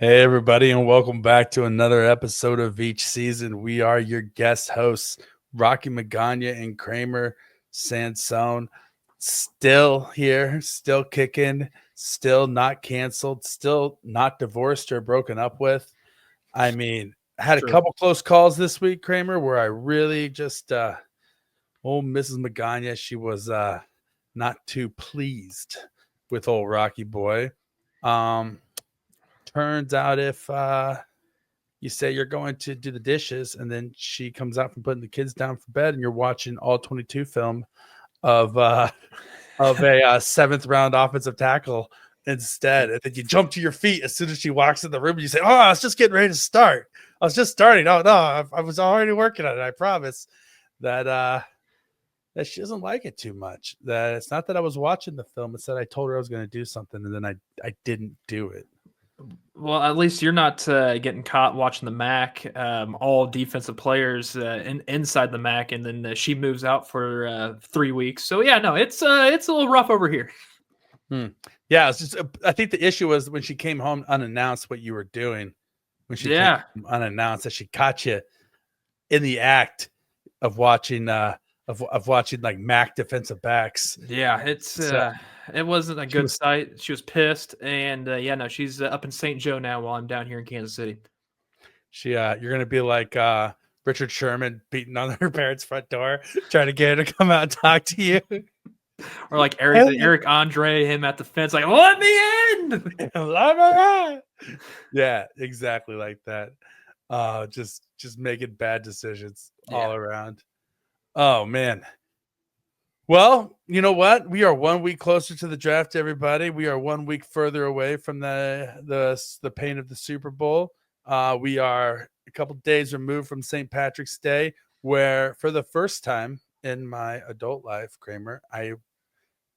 Hey, everybody, and welcome back to another episode of Veach Season. We are your guest hosts, Rocky Magaña and Kramer Sansone. Still here, still kicking, still not canceled, still not divorced or broken up with. I mean, I had a couple close calls this week, Kramer, where I really just, old Mrs. Magaña, she was not too pleased with old Rocky boy. Turns out if you say you're going to do the dishes and then she comes out from putting the kids down for bed and you're watching all 22 film of a seventh round offensive tackle instead, and then you jump to your feet as soon as she walks in the room and you say, oh, I was just getting ready to start. I was just starting. Oh no, I was already working on it. I promise that she doesn't like it too much. That it's not that I was watching the film, it's that I told her I was going to do something and then I didn't do it. Well, at least you're not getting caught watching the MAC, all defensive players inside the MAC, and then she moves out for 3 weeks. So yeah, no, it's a little rough over here. Yeah, it's just I think the issue was when she came home unannounced what you were doing. When she came unannounced, that she caught you in the act of watching of watching like MAC defensive backs. Yeah, it wasn't a good sight. She was pissed, and she's up in St. Joe now while I'm down here in Kansas City. You're gonna be like Richard Sherman beating on her parents' front door, trying to get her to come out and talk to you. Or like Eric Andre, him at the fence, like, let me in. Yeah, exactly like that. Just making bad decisions all around. Oh man. Well, you know what? We are 1 week closer to the draft, everybody. We are 1 week further away from the pain of the Super Bowl. We are a couple days removed from St. Patrick's Day, where for the first time in my adult life, Kramer, I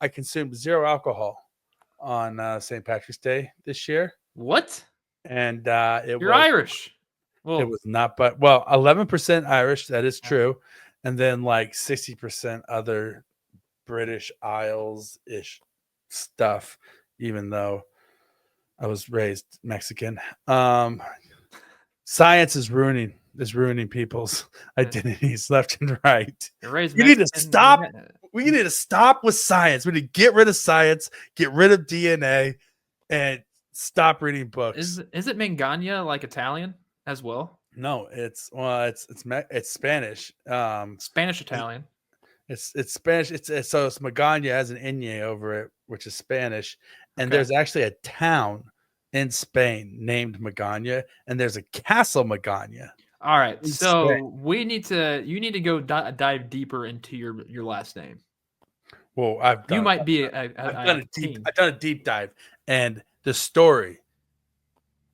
consumed zero alcohol on St. Patrick's Day this year. What? And you're Irish. Well, it was not, but 11% Irish. That is true. And then like 60% other British Isles-ish stuff, even though I was raised Mexican. Science is ruining people's identities left and right. You need to stop. We need to stop with science. We need to get rid of science, get rid of DNA, and stop reading books. Is it Magaña like Italian as well? No, it's Spanish. Spanish Italian. It's Spanish. It's Magaña has an Ñ over it, which is Spanish. And there's actually a town in Spain named Magaña, and there's a castle Magaña. All right, so you need to go dive deeper into your last name. Well, I've done a deep dive, and the story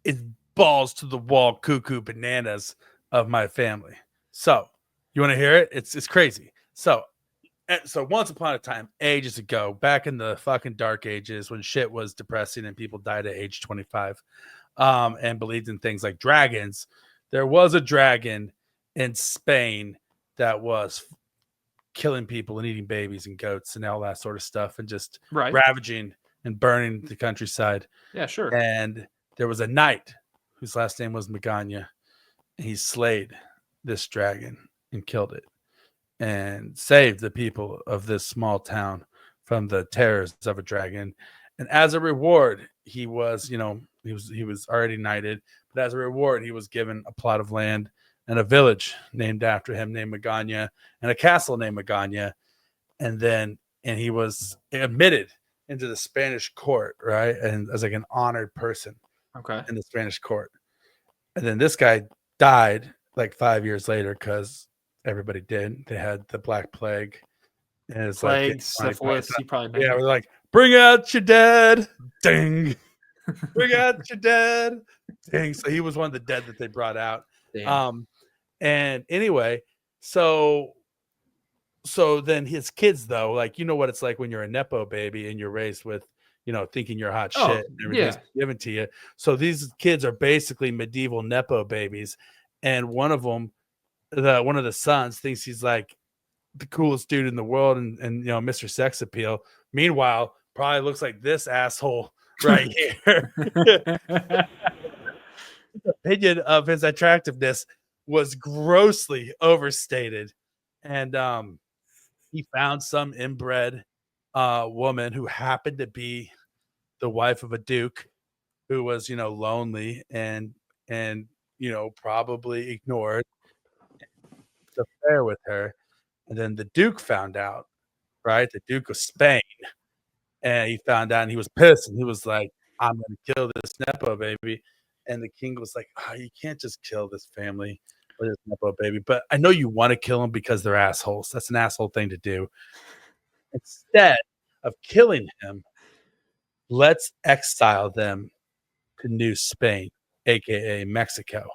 is balls to the wall, cuckoo bananas of my family. So you want to hear it? It's crazy. So once upon a time, ages ago, back in the fucking dark ages when shit was depressing and people died at age 25, and believed in things like dragons, there was a dragon in Spain that was killing people and eating babies and goats and all that sort of stuff and just ravaging and burning the countryside. Yeah, sure. And there was a knight whose last name was Magaña. He slayed this dragon and killed it and saved the people of this small town from the terrors of a dragon. And as a reward, he was already knighted, but as a reward, he was given a plot of land and a village named after him, named Magaña, and a castle named Magaña. And he was admitted into the Spanish court, right? And as like an honored person, in the Spanish court. And then this guy died like 5 years later because everybody did. They had the Black Plague. And it's syphilis. We're like, bring out your dead. Ding. Bring out your dead. Ding. So he was one of the dead that they brought out. Damn. And anyway, so then his kids, though, like, you know what it's like when you're a Nepo baby and you're raised with, thinking you're hot shit and everything's given to you. So these kids are basically medieval Nepo babies. And one of them, one of the sons, thinks he's like the coolest dude in the world and Mr. Sex Appeal. Meanwhile, probably looks like this asshole right here. opinion of his attractiveness was grossly overstated. And he found some inbred woman who happened to be the wife of a duke who was, lonely and probably ignored the affair with her. And then the duke found out, right? The Duke of Spain. And he found out and he was pissed and he was like, I'm going to kill this Nepo baby. And the king was like, oh, you can't just kill this family or this Nepo baby. But I know you want to kill them because they're assholes. That's an asshole thing to do. Instead of killing him, let's exile them to New Spain, aka Mexico,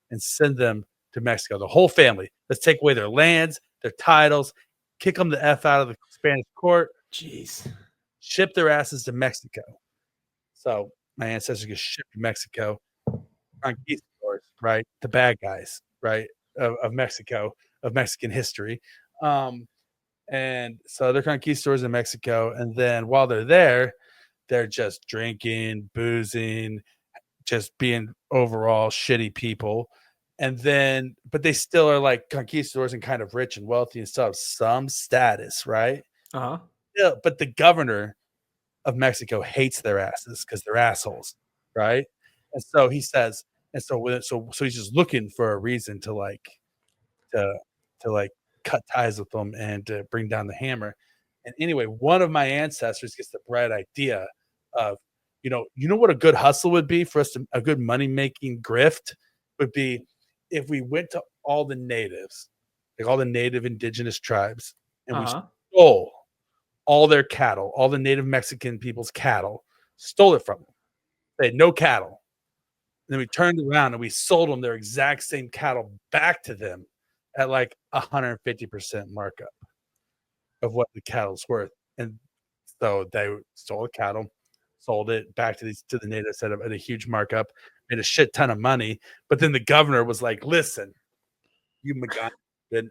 and send them to Mexico. The whole family. Let's take away their lands, their titles, kick them the F out of the Spanish court. Jeez. Ship their asses to Mexico. So my ancestors get shipped to Mexico. Conquistadors, right? The bad guys, right? Of Mexico, of Mexican history. And so they're conquistadors in Mexico. And then while they're there, they're just drinking, boozing, just being overall shitty people. And then, but they still are like conquistadors and kind of rich and wealthy and still have some status, right? Uh-huh. Yeah, but the governor of Mexico hates their asses because they're assholes, right? And so he says, and so he's just looking for a reason to to like cut ties with them and to bring down the hammer. And anyway, one of my ancestors gets the bright idea of, what a good hustle would be for us to a good money making grift would be if we went to all the natives, like all the native indigenous tribes, and we stole all their cattle, all the native Mexican people's cattle, stole it from them. They had no cattle. And then we turned around and we sold them their exact same cattle back to them at like 150% markup of what the cattle's worth. And so they stole the cattle, sold it back to the natives at a huge markup, made a shit ton of money. But then the governor was like, listen, you Magaña been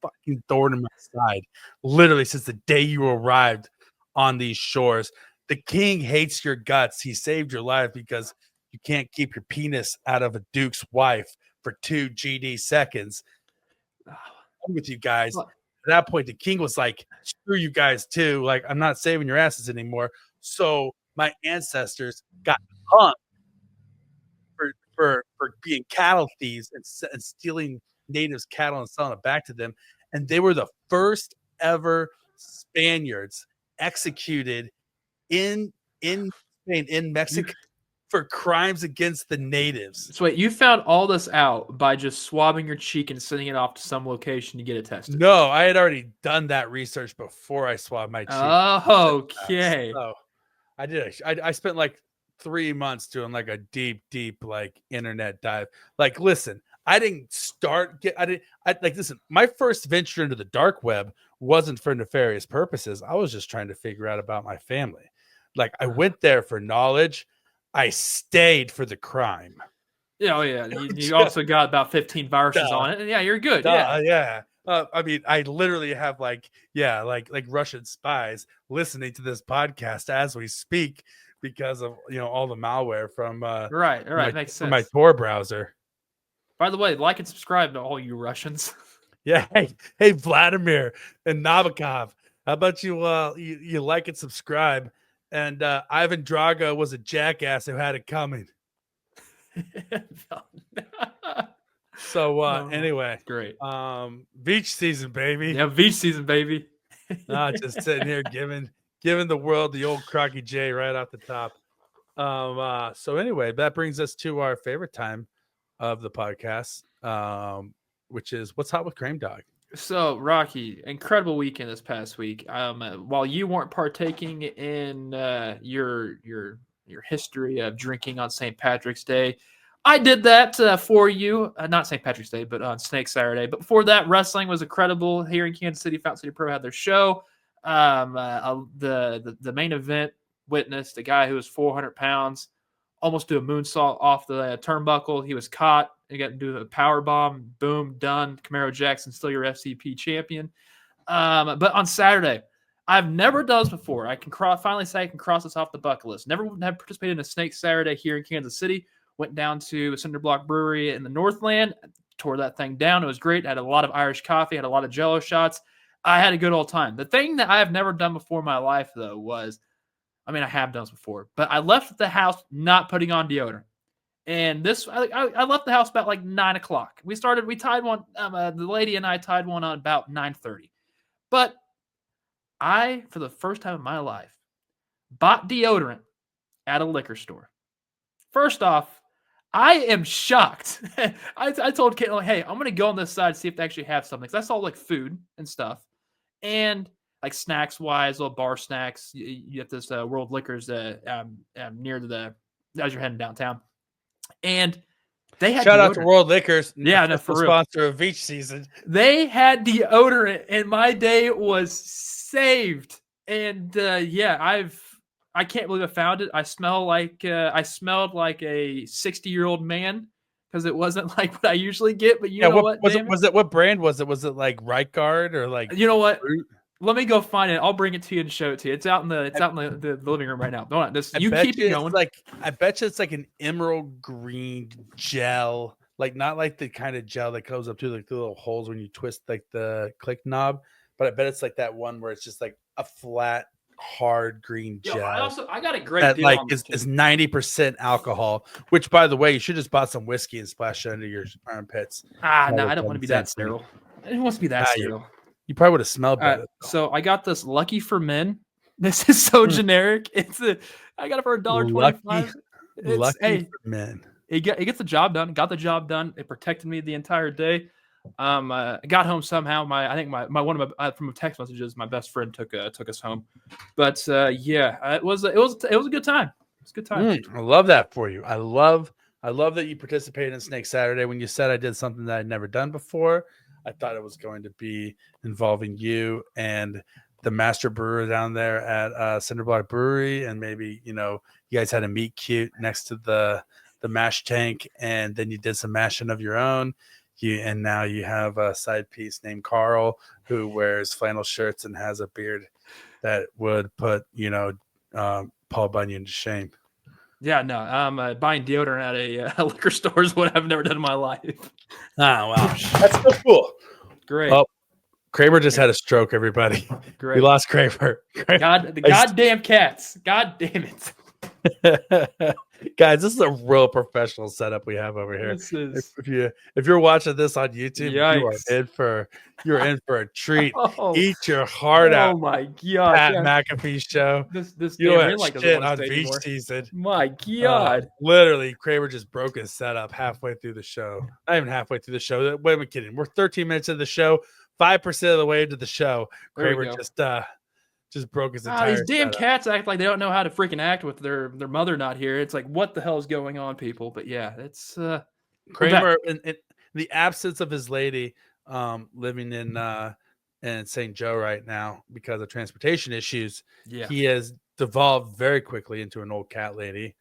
fucking thorn in my side literally since the day you arrived on these shores. The king hates your guts. He saved your life because you can't keep your penis out of a duke's wife for 2 GD seconds. I'm with you guys. At that point, the king was like, screw you guys too. Like, I'm not saving your asses anymore. So my ancestors got hung for being cattle thieves and stealing natives' cattle and selling it back to them. And they were the first ever Spaniards executed in Spain, in Mexico, for crimes against the natives. So wait, you found all this out by just swabbing your cheek and sending it off to some location to get it tested? No, I had already done that research before I swabbed my cheek. Oh, okay. So I did. I spent like 3 months doing like a deep like internet dive. Like, listen, I didn't listen, my first venture into the dark web wasn't for nefarious purposes. I was just trying to figure out about my family. Like, I went there for knowledge. I stayed for the crime. Yeah, oh yeah. You also got about 15 viruses on it. And yeah, you're good. Yeah. I mean, I literally have like Russian spies listening to this podcast as we speak because of all the malware from right, makes sense. From my Tor browser. By the way, like and subscribe to all you Russians. Yeah, hey Vladimir and Nabokov, how about you like and subscribe? And Ivan Drago was a jackass who had it coming. So anyway, great. Veach season, baby. Yeah, Veach season, baby. Just sitting here giving the world the old Crocky J right off the top. So anyway, that brings us to our favorite time of the podcast, which is what's hot with Krame Dog. So, Rocky, incredible weekend this past week. While you weren't partaking in your history of drinking on St. Patrick's Day, I did that for you. Not St. Patrick's Day, but on Snake Saturday. But before that, wrestling was incredible here in Kansas City. Fountain City Pro had their show. The main event witnessed a guy who was 400 pounds almost do a moonsault off the turnbuckle. He was caught. He got to do a power bomb. Boom, done. Camaro Jackson, still your FCP champion. But on Saturday, I've never done this before. I can finally say I can cross this off the bucket list. Never have participated in a Snake Saturday here in Kansas City. Went down to Cinder Block Brewery in the Northland, tore that thing down. It was great. I had a lot of Irish coffee, had a lot of Jello shots. I had a good old time. The thing that I have never done before in my life, though, was, I mean, I have done this before, but I left the house not putting on deodorant. And this, I left the house about like 9 o'clock. We tied one, the lady and I tied one on about 9:30. But I, for the first time in my life, bought deodorant at a liquor store. First off, I am shocked. I told Kate, like, hey, I'm going to go on this side, see if they actually have something. Because I saw like food and stuff. And like snacks wise, little bar snacks. You have this World Liquors near as you're heading downtown. And they had shout out to deodorant. World Liquors. Yeah, no, for real. Sponsor of Veach season. They had deodorant, and my day was saved. And I can't believe I found it. I smelled like a 60-year-old man because it wasn't like what I usually get. But you know what? What brand was it? Was it like Right Guard or like? You know what? Fruit? Let me go find it. I'll bring it to you and show it to you. It's out in the living room right now. Don't you keep it going. I bet you it's like an emerald green gel, like not like the kind of gel that goes up to like the little holes when you twist like the click knob, but I bet it's like that one where it's just like a flat, hard green gel. I got a great that deal like on is 90% alcohol. Which, by the way, you should just bought some whiskey and splash it under your armpits. No, I don't want to be that sterile. It wants to be that sterile. You probably would have smelled better. So I got this Lucky for Men. This is so generic. I got it for $1.25. Lucky for Men. It gets the job done. Got the job done. It protected me the entire day. I got home somehow. I think from text messages, my best friend took us home. But it was a good time. It was a good time. I love that for you. I love that you participated in Snake Saturday. When you said I did something that I'd never done before, I thought it was going to be involving you and the master brewer down there at Cinder Block Brewery, and maybe you guys had a meet cute next to the mash tank, and then you did some mashing of your own. And now you have a side piece named Carl who wears flannel shirts and has a beard that would put Paul Bunyan to shame. Yeah, no, buying deodorant at a liquor store is what I've never done in my life. Oh, wow. That's so cool. Great. Oh, Kramer just had a stroke, everybody. Great. We lost Kramer. Goddamn cats. God damn it. Guys, this is a real professional setup we have over here. If you're watching this on YouTube, you're in for a treat. Eat your heart out. Oh my god, Pat McAfee show. This you don't like shit on Veach season. My god, literally, Kramer just broke his setup halfway through the show. Not even halfway through the show. Wait, I'm kidding. We're 13 minutes into the show. 5% of the way into the show, Kramer just broke his entire these damn setup. Cats act like they don't know how to freaking act with their mother not here. It's like, what the hell is going on, people? But yeah, it's Kramer in the absence of his lady living in St. Joe right now because of transportation issues. Yeah. He has devolved very quickly into an old cat lady.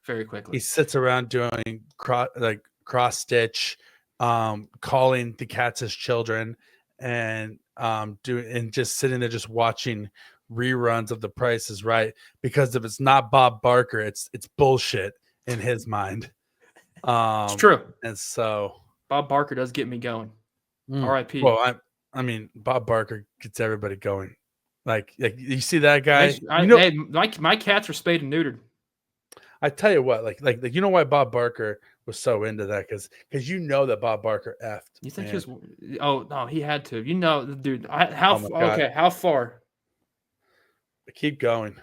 Very quickly. He sits around doing cross stitch, calling the cats his children, and just sitting there just watching reruns of The Price is Right, because if it's not Bob Barker, it's bullshit in his mind. It's true. And so Bob Barker does get me going. R.I.P. Well, I mean, Bob Barker gets everybody going. Like you see that guy. My cats are spayed and neutered. I tell you what, like you know why Bob Barker was so into that, because that Bob Barker effed. You think he was? Oh no, he had to. Dude. How far? Keep going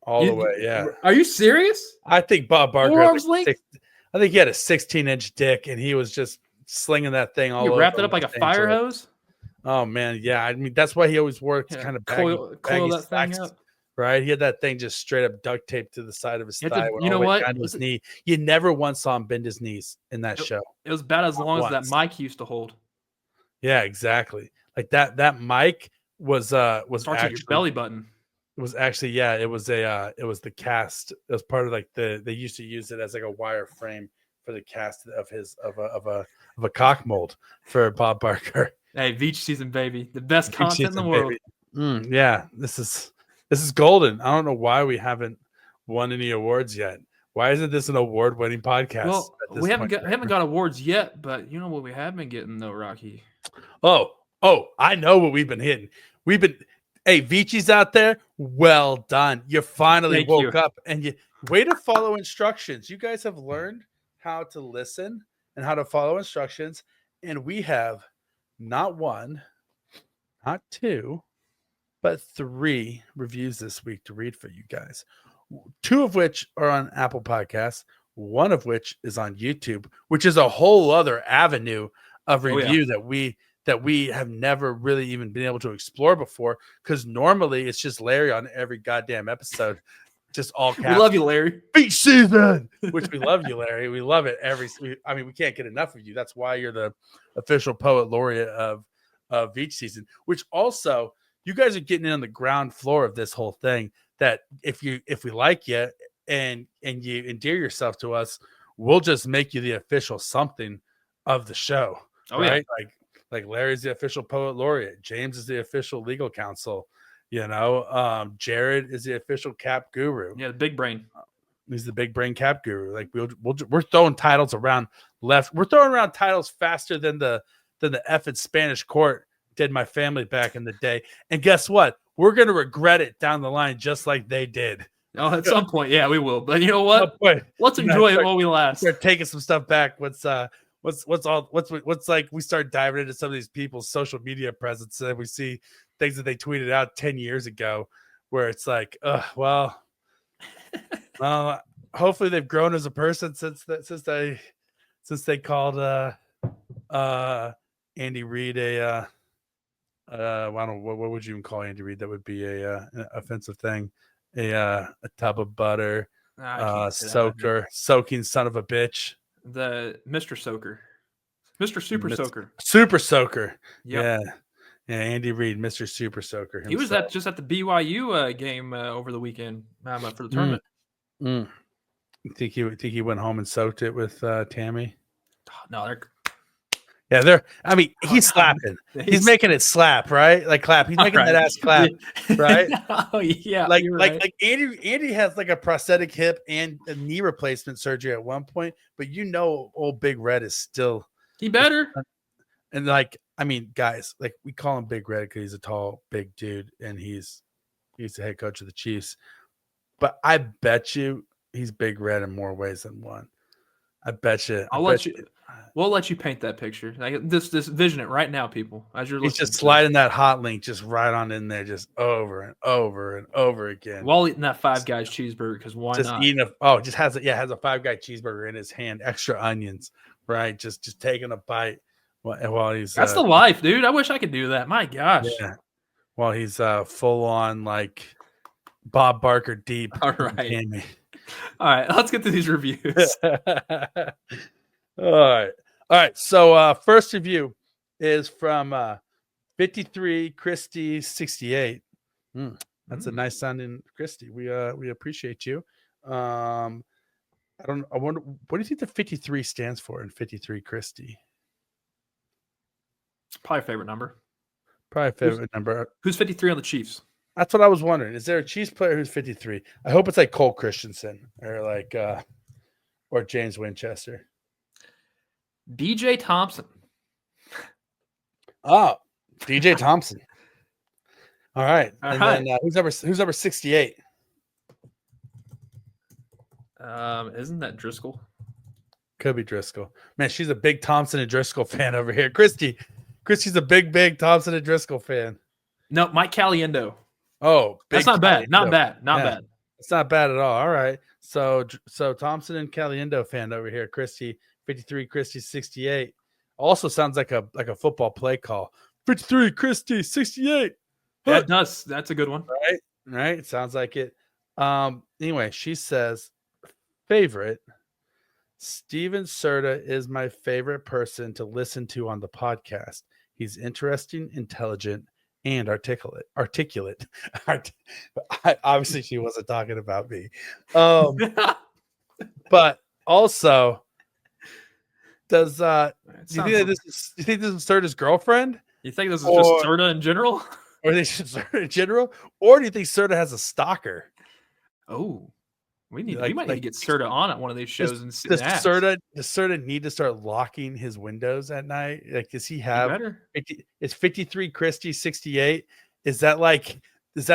all the way. Yeah. Are you serious? I think Bob Barker. I think he had a 16-inch dick, and he was just slinging that thing all over. You wrapped it up like a fire hose. Oh man, yeah. I mean, that's why he always works kind of coil that thing up. Right, he had that thing just straight up duct taped to the side of his thigh. You know what? Down to his knee. You never once saw him bend his knees in that show. It was about as long as that mic used to hold. Yeah, exactly. Like that mic was starts actually at your belly button. It was actually it was the cast. It was part of like they used to use it as like a wire frame for the cast of a cock mold for Bob Barker. Hey, Veach season, baby, the best content in the world. Yeah, this is golden. I don't know why we haven't won any awards yet. Why isn't this an award-winning podcast? Well, at this we haven't point? got awards yet, but you know what we have been getting though, Rocky. Oh, I know what we've been hitting. Hey, Veach's out there. Well done. You finally woke up and you way to follow instructions. You guys have learned how to listen and how to follow instructions. And we have not one, not two, but 3 reviews this week to read for you guys. 2 of which are on Apple Podcasts, 1 of which is on YouTube, which is a whole other avenue of review that we have never really even been able to explore before, because normally it's just Larry on every goddamn episode, just all caps. We love you, Larry. Beach season, which we love you, Larry. We love it we can't get enough of you. That's why you're the official poet laureate of Beach season, which also you guys are getting in on the ground floor of this whole thing, that if we like you and you endear yourself to us, we'll just make you the official something of the show. Right? Yeah. Like Larry's the official poet laureate. James is the official legal counsel. Jared is the official cap guru. Yeah, the big brain. He's the big brain cap guru. Like we're throwing titles around left. We're throwing around titles faster than the effing Spanish court did my family back in the day. And guess what? We're gonna regret it down the line, just like they did. Oh, at some point, yeah, we will. But you know what? Let's enjoy it while we last. Start taking some stuff back. What's like we start diving into some of these people's social media presence, and we see things that they tweeted out 10 years ago, where it's like, well, hopefully they've grown as a person since they called Andy Reid I don't know, what would you even call Andy Reid? That would be an offensive thing. A tub of butter, soaking son of a bitch. The Mr. Soaker. Mr. Super Soaker. Super Soaker. Yep. Yeah, Andy Reid, Mr. Super Soaker himself. He was just at the BYU game over the weekend for the tournament. Think he went home and soaked it with Tammy? No, he's slapping. He's making it slap, right? Like clap. He's making that ass clap, right? Oh yeah. Like Andy has like a prosthetic hip and a knee replacement surgery at one point, but old Big Red is still. He better. And guys, like we call him Big Red because he's a tall, big dude, and he's the head coach of the Chiefs. But I bet you he's Big Red in more ways than one. I bet you. We'll let you paint that picture. Like this vision it right now, people. As you're listening, he's just sliding that hot link just right on in there, just over and over and over again. While eating that Five Guys cheeseburger, because why not? Has a Five Guy cheeseburger in his hand, extra onions, right? Just taking a bite while he's. That's the life, dude. I wish I could do that. My gosh. Yeah. While he's full on like Bob Barker deep. All right, let's get to these reviews. All right. So first review is from 53 Christie 68. That's a nice sounding Christie. We appreciate you. I wonder, what do you think the 53 stands for in 53 Christie? Probably a favorite number. Who's 53 on the Chiefs? That's what I was wondering. Is there a Chiefs player who's 53? I hope it's like Cole Christensen or James Winchester. DJ Thompson. Oh, DJ Thompson. All right. Then who's number 68? Isn't that Driscoll? Could be Driscoll. Man, she's a big Thompson and Driscoll fan over here. Christie's a big Thompson and Driscoll fan. No, Mike Caliendo. Oh, that's not bad. Not bad. It's not bad at all. All right. So Thompson and Caliendo fan over here. Christie 53, Christie 68. Also sounds like a football play call. 53, Christie 68. That does. That's a good one. Right. Sounds like it. Anyway, she says, favorite. Steven Serta is my favorite person to listen to on the podcast. He's interesting, intelligent, and articulate. Obviously, she wasn't talking about me. But also, do you think this is Serta's girlfriend? You think this is just Serta in general? Or they should Serta in general? Or do you think Serta has a stalker? Oh. We might need to get Serta on at one of these shows and see does that. Does Serta need to start locking his windows at night? Like, does he have? It's 53 Christie 68. Is that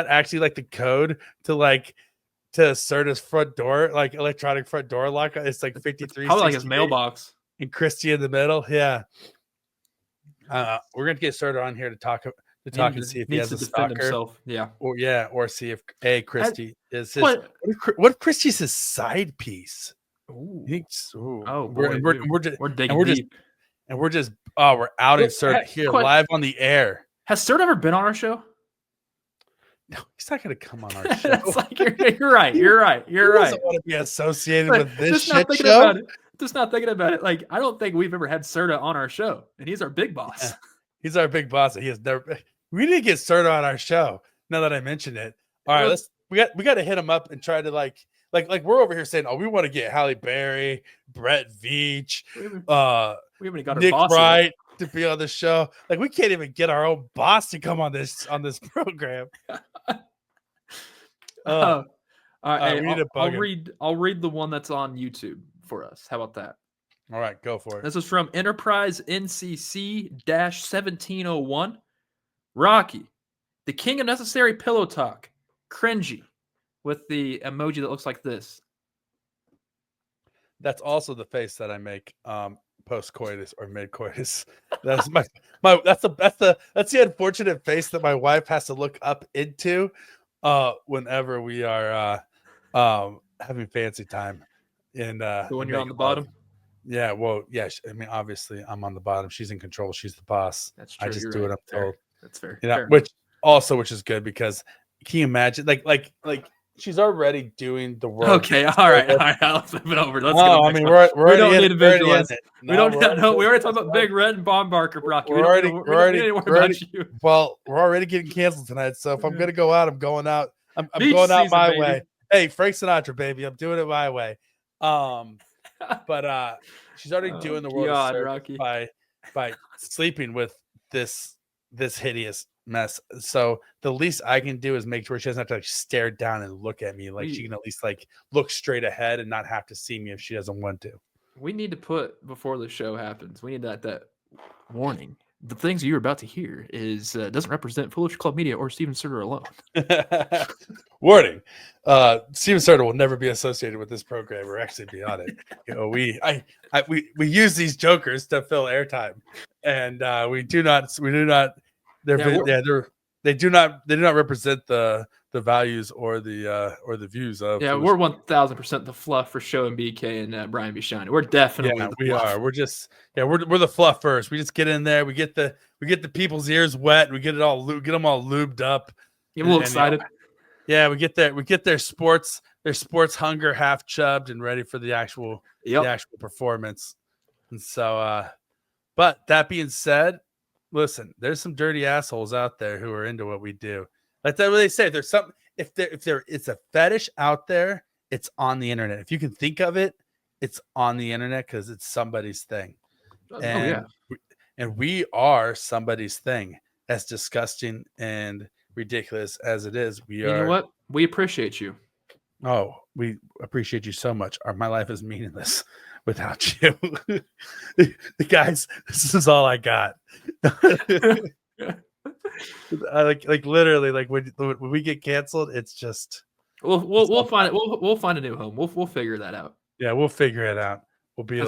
actually like the code to Serta's front door, like electronic front door lock? It's like 53. Probably like his mailbox. And Christie in the middle. Yeah. We're gonna get Serta on here to talk and see if he has a stalker. Himself. Yeah. Or see if Christie is his. What if Christie's his side piece? Ooh. We're digging deep. We're outing Serta here live on the air. Has Serta ever been on our show? No, he's not going to come on our show. You're right. You're right. He doesn't want to be associated with this shit show. Just not thinking about it. Like, I don't think we've ever had Serta on our show, and he's our big boss. Yeah. He's our big boss. He has never. We need to get Serta on our show. Now that I mentioned it, all right. We got to hit him up and try to like we're over here saying, oh, we want to get Halle Berry, Brett Veach, we haven't got Nick Wright to be on the show. Like, we can't even get our own boss to come on this program. All right, I'll read the one that's on YouTube for us. How about that? All right, go for it. This is from Enterprise NCC-1701. Rocky, the king of necessary pillow talk. Cringy, with the emoji that looks like this. That's also the face that I make post coitus or mid coitus. That's that's the unfortunate face that my wife has to look up into whenever we are having fancy time. And so when you're on the bottom. Yeah, well, yeah. I mean, obviously, I'm on the bottom. She's in control. She's the boss. That's true. I just do what I'm told. That's fair. You know, fair. which is good because can you imagine? Like she's already doing the work. Okay, all right. Let's flip it over. Let's go. I mean, we don't need to visualize it. We don't. No, we already talked about Big Red and Bomb Barker, Rocky. We're already getting canceled tonight. So if I'm gonna go out, I'm going out. I'm Beach going out season, my baby. way. Hey, Frank Sinatra, baby. I'm doing it my way. But she's already doing the world of service by sleeping with this hideous mess. So the least I can do is make sure she doesn't have to stare down and look at me. Like, she can at least look straight ahead and not have to see me if she doesn't want to. We need to put before the show happens. We need that warning. The things you're about to hear doesn't represent Foolish Club Media or Steven Serta alone. Warning: Steven Serta will never be associated with this program or actually be on it. You know, we use these jokers to fill airtime, and we do not. They do not represent the values or the views of. Yeah, we're 1000% the fluff for Show and BK and Brian B. Shine. We're definitely we are. We're just we're the fluff first. We just get in there. We get the people's ears wet. We get them all lubed up. Get a little excited. We get their sports hunger half chubbed and ready for the actual performance. And so, but that being said, listen, there's some dirty assholes out there who are into what we do. Like that, what they say. There's something. If there it's a fetish out there, it's on the internet. If you can think of it, it's on the internet because it's somebody's thing. And we are somebody's thing. As disgusting and ridiculous as it is, you know what? We appreciate you. Oh, we appreciate you so much. My life is meaningless without you. Guys, this is all I got. like literally, like when we get canceled, it's just we'll find it. We'll find a new home. We'll figure that out. Yeah, we'll figure it out. We'll be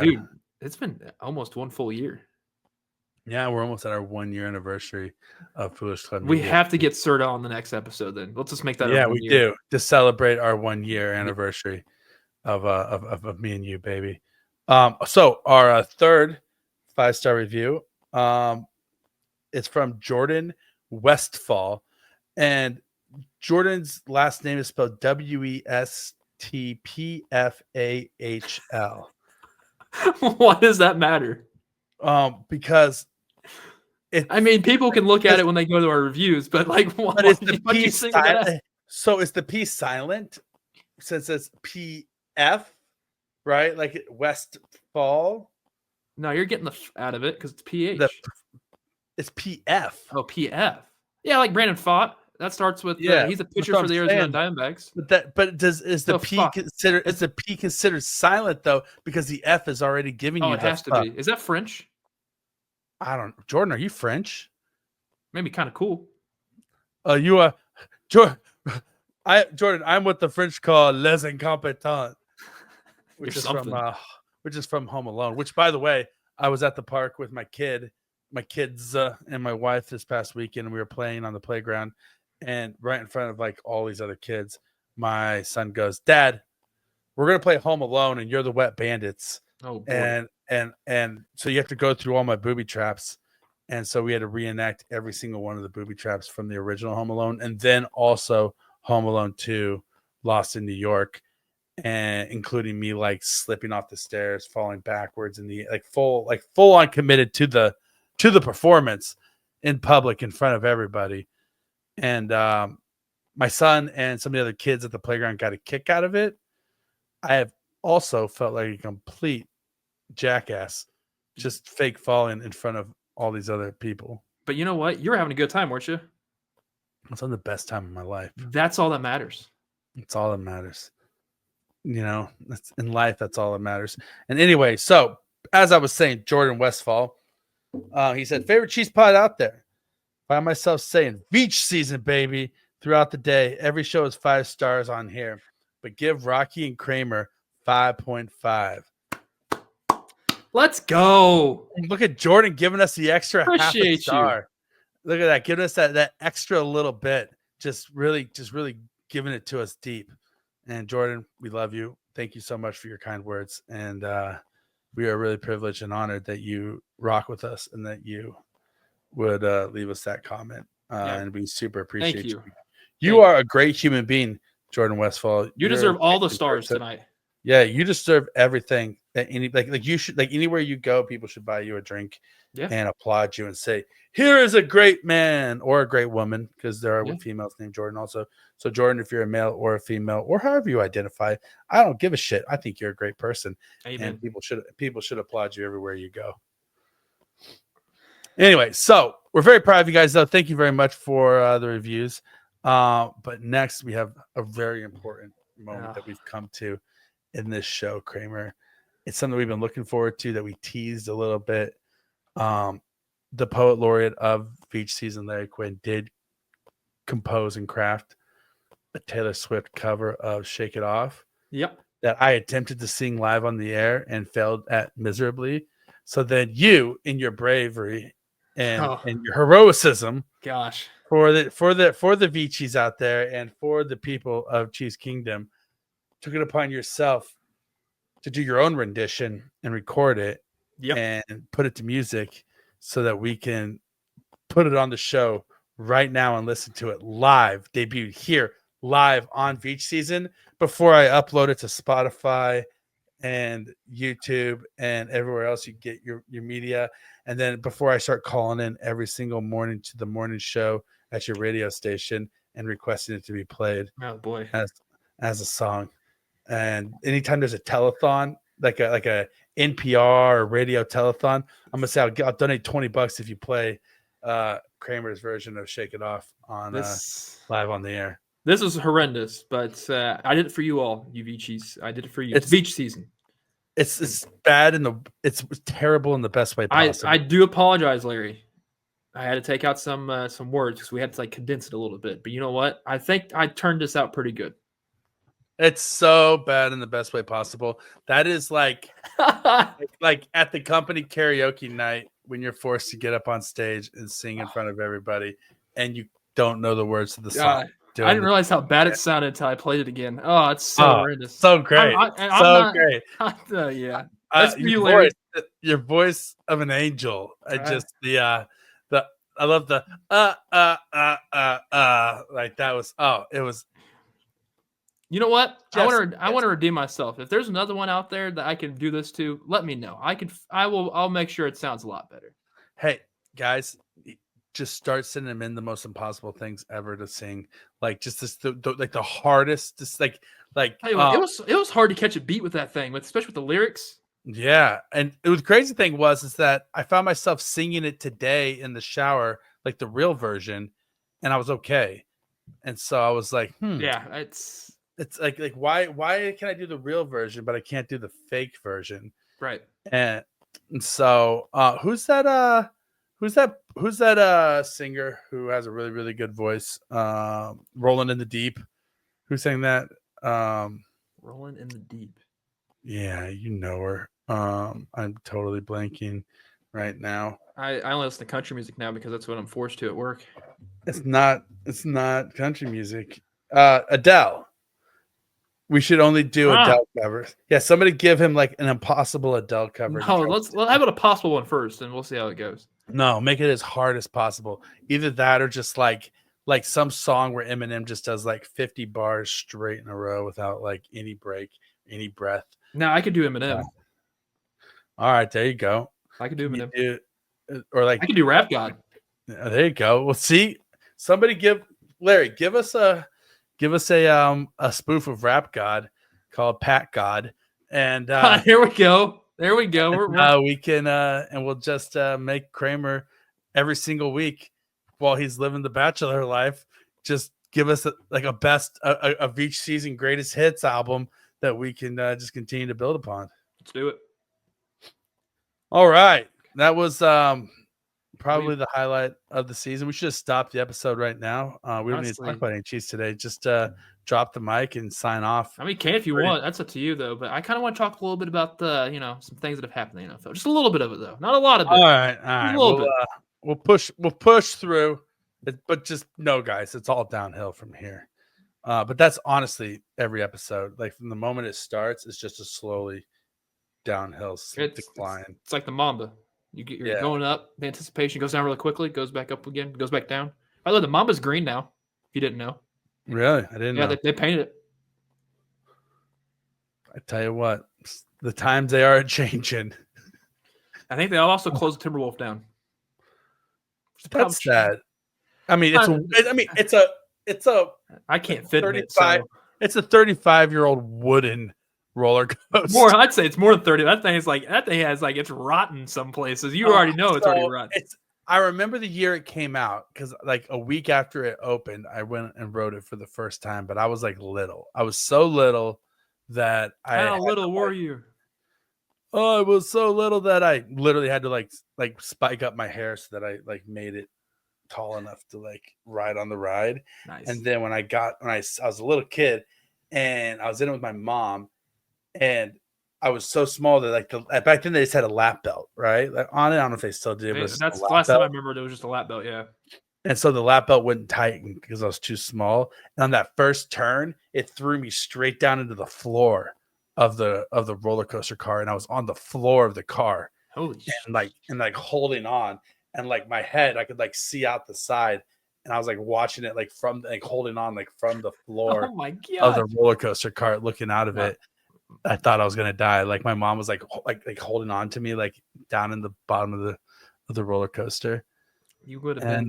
dude, it's been almost one full year. Yeah, we're almost at our 1 year anniversary of Foolish Club. We have to get Serta on the next episode. Then let's just make that. Yeah, we do to celebrate our 1 year anniversary of me and you, baby. So our third 5-star review, it's from Jordan Westfall, and Jordan's last name is spelled Westpfahl. Why does that matter? Because people can look at it when they go to our reviews, but what is the P silent? So is the P silent since it's PF, right? Like Westfall. No, you're getting the out of it because it's PH. It's PF. Oh, PF. Yeah, like Brandon Fott. That starts with Yeah, he's a that's pitcher what for I'm the Arizona saying. Diamondbacks. But is the The P fuck? considered silent though because the F is already giving Oh, you it the has to fuck? be. Is that French? I don't. Jordan, are you French? Maybe kind of cool. You are Jordan. Jordan. I'm what the French call les incompetents, You're which is from something. Home Alone. Which, by the way, I was at the park with my kids, and my wife this past weekend, and we were playing on the playground, and right in front of like all these other kids, my son goes, "Dad, we're gonna play Home Alone, and you're the wet bandits." Oh boy. And so you have to go through all my booby traps. And so we had to reenact every single one of the booby traps from the original Home Alone, and then also Home Alone 2, Lost in New York, and including me like slipping off the stairs, falling backwards in the full on committed to the performance in public in front of everybody. And my son and some of the other kids at the playground got a kick out of it. I have also felt like a complete jackass just fake falling in front of all these other people. But you know what? You were having a good time, weren't you? It's on the best time of my life. That's all that matters. It's all that matters. That's in life. That's all that matters. And anyway, so as I was saying, Jordan Westfall, he said, favorite cheese pod out there. Find myself saying Veach season, baby, throughout the day. Every show is 5 stars on here, but give Rocky and Kramer 5.5. Let's go. Look at Jordan giving us the extra half a Appreciate star. Look at that, giving us that extra little bit. Just really giving it to us deep. And Jordan, we love you. Thank you so much for your kind words. And we are really privileged and honored that you rock with us and that you would leave us that comment. And we super appreciate you. You are a great human being, Jordan Westfall. You deserve all the stars tonight. Yeah, you deserve everything. That you should anywhere you go, people should buy you a drink and applaud you and say, "Here is a great man or a great woman," because there are females named Jordan also. So Jordan, if you're a male or a female or however you identify, I don't give a shit. I think you're a great person. Amen. And people should applaud you everywhere you go. Anyway, so we're very proud of you guys, though. Thank you very much for the reviews. But next we have a very important moment that we've come to in this show, Kramer. It's something we've been looking forward to, that we teased a little bit. The poet laureate of Veach season, Larry Quinn, did compose and craft a Taylor Swift cover of Shake It Off. Yep. That I attempted to sing live on the air and failed at miserably. So then you, in your bravery and your heroicism, gosh, for the Veachies out there and for the people of Cheese Kingdom, took it upon yourself to do your own rendition and record it and put it to music so that we can put it on the show right now and listen to it live, debuted here live on Veach season before I upload it to Spotify and YouTube and everywhere else you get your media. And then before I start calling in every single morning to the morning show at your radio station and requesting it to be played as a song. And anytime there's a telethon, like a NPR or radio telethon, I'm gonna say I'll donate $20 if you play Kramer's version of Shake It Off on live on the air. This is horrendous, but I did it for you all, you Veachies. I did it for you. It's Veach season. It's bad it's terrible in the best way possible. I do apologize, Larry. I had to take out some words because we had to condense it a little bit. But you know what? I think I turned this out pretty good. It's so bad in the best way possible. That is like at the company karaoke night when you're forced to get up on stage and sing in front of everybody and you don't know the words to the song. I didn't realize how bad it sounded until I played it again. Oh, it's so horrendous. So great. Great. Yeah. Your voice of an angel. I just I love the like that was it was. You know what? I want to redeem myself. If there's another one out there that I can do this to, let me know. I'll make sure it sounds a lot better. Hey, guys, just start sending them in the most impossible things ever to sing. Like just this the hardest, just like it was hard to catch a beat with that thing, especially with the lyrics. Yeah. And the crazy thing is that I found myself singing it today in the shower, like the real version, and I was okay. And so I was like, Yeah, it's like why can I do the real version, but I can't do the fake version? right. And so who's that singer who has a really, really good voice? Rolling in the Deep. Who sang that? Rolling in the Deep. Yeah, you know her. I'm totally blanking right now. I only listen to country music now because that's what I'm forced to at work. It's not country music. Adele. We should only do Ah, Adele covers. Yeah, somebody give him like an impossible Adele cover. no, let's how about a possible one first, and we'll see how it goes. No, make it as hard as possible. Either that or just like some song where Eminem just does like 50 bars straight in a row without like any break, any breath. Now I could do Eminem. All right, there you go. I could do Can you Eminem. do, or like I could do Rap God. there you go. Well, see, somebody give Larry, give us a spoof of Rap God called Pat God, and Here we go. There we go. we can and we'll just make Kramer every single week while he's living the bachelor life. Just give us a best of each season greatest hits album that we can just continue to build upon. Let's do it. All right, that was probably the highlight of the season. We should just stop the episode right now. We don't need to talk about any Chiefs today. Just drop the mic and sign off. I mean, can if you want. That's up to you, though. But I kind of want to talk a little bit about the, some things that have happened in the NFL. Just a little bit of it, though. Not a lot of it. All right. A little bit. We'll push through, but just no, guys, it's all downhill from here. But that's honestly every episode. Like from the moment it starts, it's just a slowly downhill decline. It's like the Mamba. You're going up. The anticipation goes down really quickly. Goes back up again. Goes back down. By the way, the Mamba's green now. If you didn't know. Really, I didn't know. Yeah, they painted it. I tell you what, the times they are changing. I think they also closed the Timberwolf down. That's sad. I mean, it's a. I can't fit 35. in it, so. It's a 35-year-old wooden roller coaster. I'd say it's more than 30. That thing has it's rotten some places. You already know it's already rotten. I remember the year it came out because like a week after it opened, I went and rode it for the first time. But I was like little. I was so little that How little were you? Oh, I was so little that I literally had to like spike up my hair so that I like made it tall enough to like ride on the ride. Nice. And then when I was a little kid and I was in it with my mom, and I was so small that like back then they just had a lap belt, right? Like on it, I don't know if they still do. But that's the last time I remember it was just a lap belt, yeah. And so the lap belt wouldn't tighten because I was too small. And on that first turn, it threw me straight down into the floor of the roller coaster car, and I was on the floor of the car. Holy and like holding on, and like my head, I could like see out the side, and I was like watching it like from like holding on like from the floor of the roller coaster cart, looking out of it. I thought I was gonna die. Like my mom was like holding on to me like down in the bottom of the roller coaster. You would have been,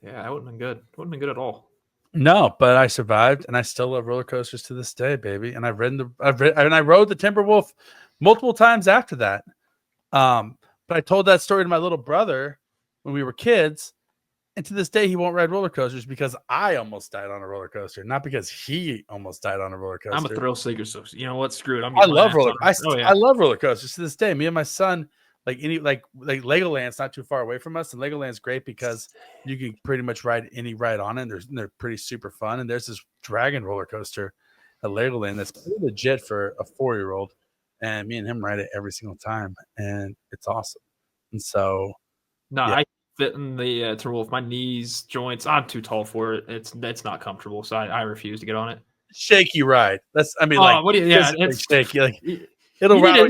yeah, it wouldn't have been good. It wouldn't have been good at all. No, but I survived, and I still love roller coasters to this day, baby. And I rode the Timberwolf multiple times after that. But I told that story to my little brother when we were kids, and to this day he won't ride roller coasters because I almost died on a roller coaster, not because he almost died on a roller coaster. I'm a thrill seeker, so you know what? Screw it. I love I love roller coasters to this day. Me and my son. Like Legoland's not too far away from us, and Legoland's great because you can pretty much ride any ride on it. And they're pretty super fun. And there's this dragon roller coaster at Legoland that's pretty legit for a 4-year-old, and me and him ride it every single time, and it's awesome. And so, I fit in the Timberwolf. My knees, joints, I'm too tall for it. It's not comfortable, so I refuse to get on it. Shaky ride. What do you? Yeah, it's shaky. Like you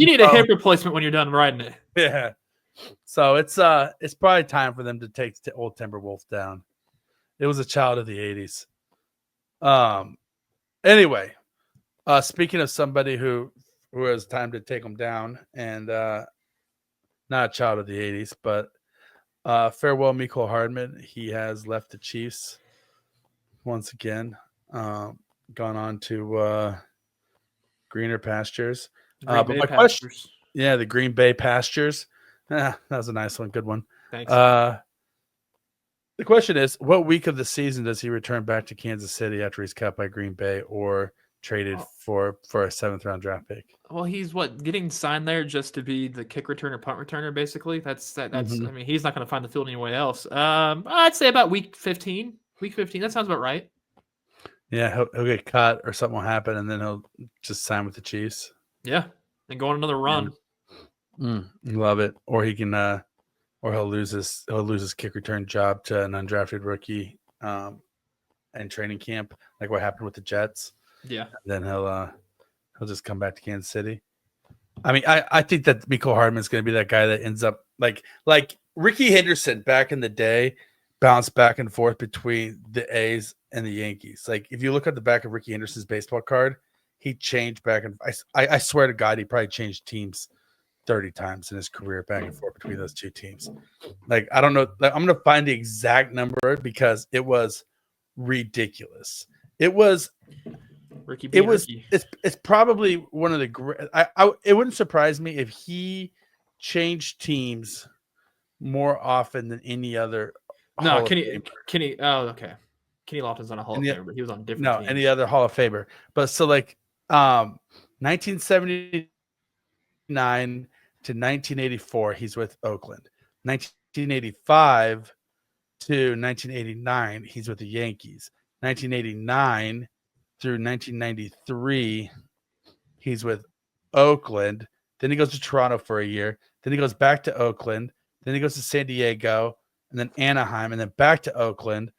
need a hip replacement when you're done riding it. Yeah. So it's probably time for them to take old Timberwolf down. It was a child of the 80s. Anyway, speaking of somebody who has time to take them down, and not a child of the 80s, but farewell Mecole Hardman. He has left the Chiefs once again, gone on to greener pastures. But my question, the Green Bay pastures. That was a nice one, good one. Thanks. The question is, what week of the season does he return back to Kansas City after he's cut by Green Bay or traded for a 7th-round draft pick? Well, he's getting signed there just to be the kick returner, punt returner, basically. That's I mean, he's not going to find the field anywhere else. I'd say about week 15. Week 15. That sounds about right. Yeah, he'll get cut or something will happen, and then he'll just sign with the Chiefs. Yeah, and go on another run. Love it. Or he can, or he'll lose his kick return job to an undrafted rookie in training camp, like what happened with the Jets. Yeah. And then he'll just come back to Kansas City. I mean, I think that Mecole Hardman's going to be that guy that ends up like Ricky Henderson back in the day, bounced back and forth between the A's and the Yankees. Like if you look at the back of Ricky Henderson's baseball card, he changed back and I swear to God, he probably changed teams 30 times in his career back and forth between those two teams. Like I don't know, I'm going to find the exact number because it was ridiculous. It was Ricky. It's probably one of the great. It wouldn't surprise me if he changed teams more often than any other. No, Kenny. Oh, okay. Kenny Lofton's on a Hall of Famer, but he was on different teams. Any other Hall of Famer. But so like 1979 to 1984, he's with Oakland. 1985 to 1989, he's with the Yankees. 1989 through 1993, he's with Oakland. Then he goes to Toronto for a year. Then he goes back to Oakland. Then he goes to San Diego, and then Anaheim, and then back to Oakland.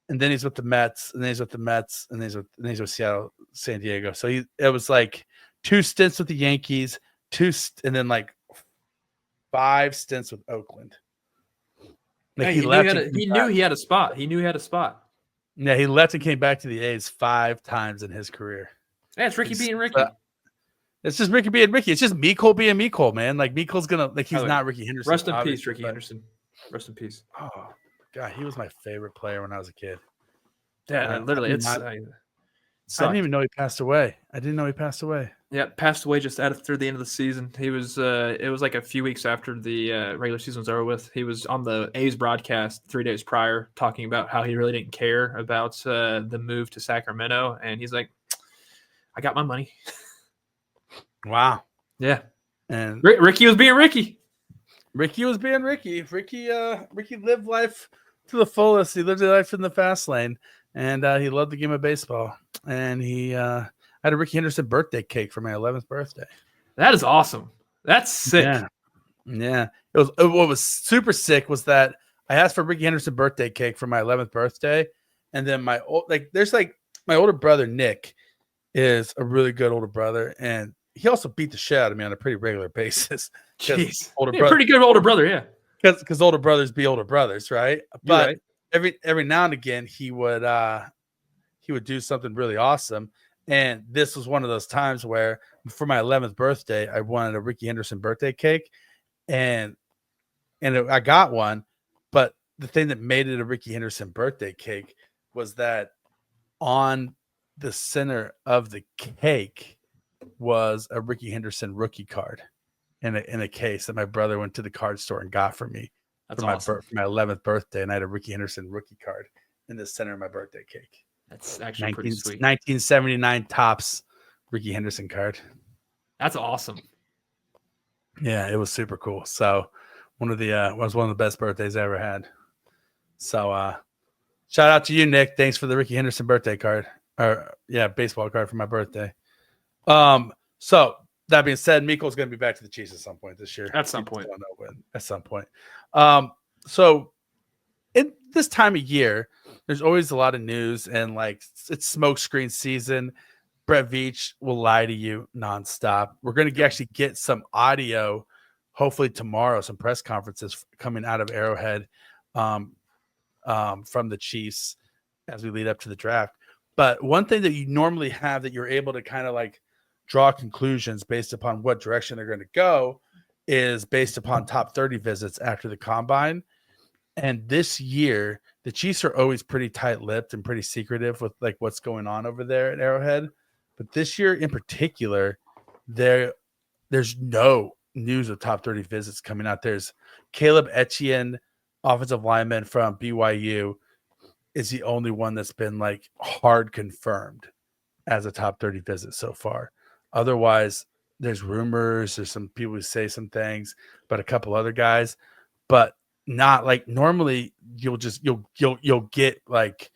And then he's with the Mets, and then he's with the Mets, and then he's with Seattle, San Diego. So it was like 2 stints with the Yankees, and then like 5 stints with Oakland. Like he knew he had a spot. He knew he had a spot. Yeah, he left and came back to the A's 5 times in his career. Yeah, it's Ricky being Ricky. It's just Ricky being Ricky. It's just Mecole being Mecole, man. Like Mecole's gonna he's not Ricky Henderson. Rest in peace, Ricky Henderson. Rest in peace. Oh God, he was my favorite player when I was a kid. Yeah, literally, I didn't even know he passed away. I didn't know he passed away. Yeah, passed away just after the end of the season. He was. It was like a few weeks after the regular season was over with. He was on the A's broadcast 3 days prior, talking about how he really didn't care about the move to Sacramento, and he's like, "I got my money." Wow. Yeah, and Ricky was being Ricky. Ricky was being Ricky. Ricky lived life to the fullest. He lived his life in the fast lane, and he loved the game of baseball. And he. I had a Ricky Henderson birthday cake for my 11th birthday. That is awesome. That's sick. Yeah. What was super sick was that I asked for Ricky Henderson birthday cake for my 11th birthday, and then my older brother Nick is a really good older brother, and he also beat the shit out of me on a pretty regular basis. Jeez, pretty good older brother, yeah. Because older brothers be older brothers, right? But right. every now and again he would do something really awesome. And this was one of those times where for my 11th birthday, I wanted a Ricky Henderson birthday cake, and I got one. But the thing that made it a Ricky Henderson birthday cake was that on the center of the cake was a Ricky Henderson rookie card in a case that my brother went to the card store and got for me. That's for awesome. my 11th birthday, and I had a Ricky Henderson rookie card in the center of my birthday cake. That's actually pretty sweet. 1979 Topps Ricky Henderson card. That's awesome. Yeah, it was super cool. So was one of the best birthdays I ever had. So shout out to you, Nick. Thanks for the Ricky Henderson birthday card. Baseball card for my birthday. So that being said, Mecole's going to be back to the Chiefs at some point this year. At some point. Don't know when. At some point. So in this time of year, there's always a lot of news, and like it's smokescreen season. Brett Veach will lie to you nonstop. We're going to actually get some audio, hopefully tomorrow, some press conferences coming out of Arrowhead from the Chiefs as we lead up to the draft. But one thing that you normally have that you're able to kind of like draw conclusions based upon what direction they're going to go is based upon top 30 visits after the combine. And this year, the Chiefs are always pretty tight-lipped and pretty secretive with like what's going on over there at Arrowhead. But this year in particular, there's no news of top 30 visits coming out. There's Caleb Etienne offensive lineman from BYU is the only one that's been like hard confirmed as a top 30 visit so far. Otherwise, there's rumors, there's some people who say some things, but a couple other guys, but not like normally you'll get like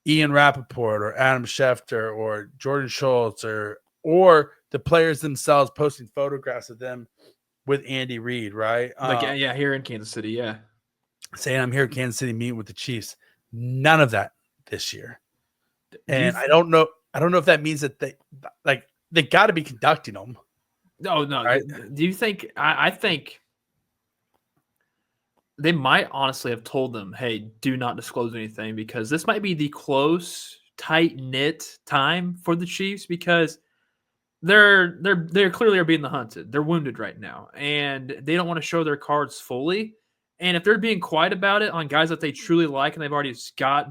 Ian Rappaport or Adam Schefter or Jordan Schultz or the players themselves posting photographs of them with Andy Reid, right? Here in Kansas City, yeah. Saying I'm here in Kansas City meeting with the Chiefs. None of that this year. And I don't know if that means that they got to be conducting them. No. Right? Do you think? I think they might honestly have told them, "Hey, do not disclose anything," because this might be the close, tight knit time for the Chiefs because they're clearly are being hunted. They're wounded right now, and they don't want to show their cards fully. And if they're being quiet about it on guys that they truly like and they've already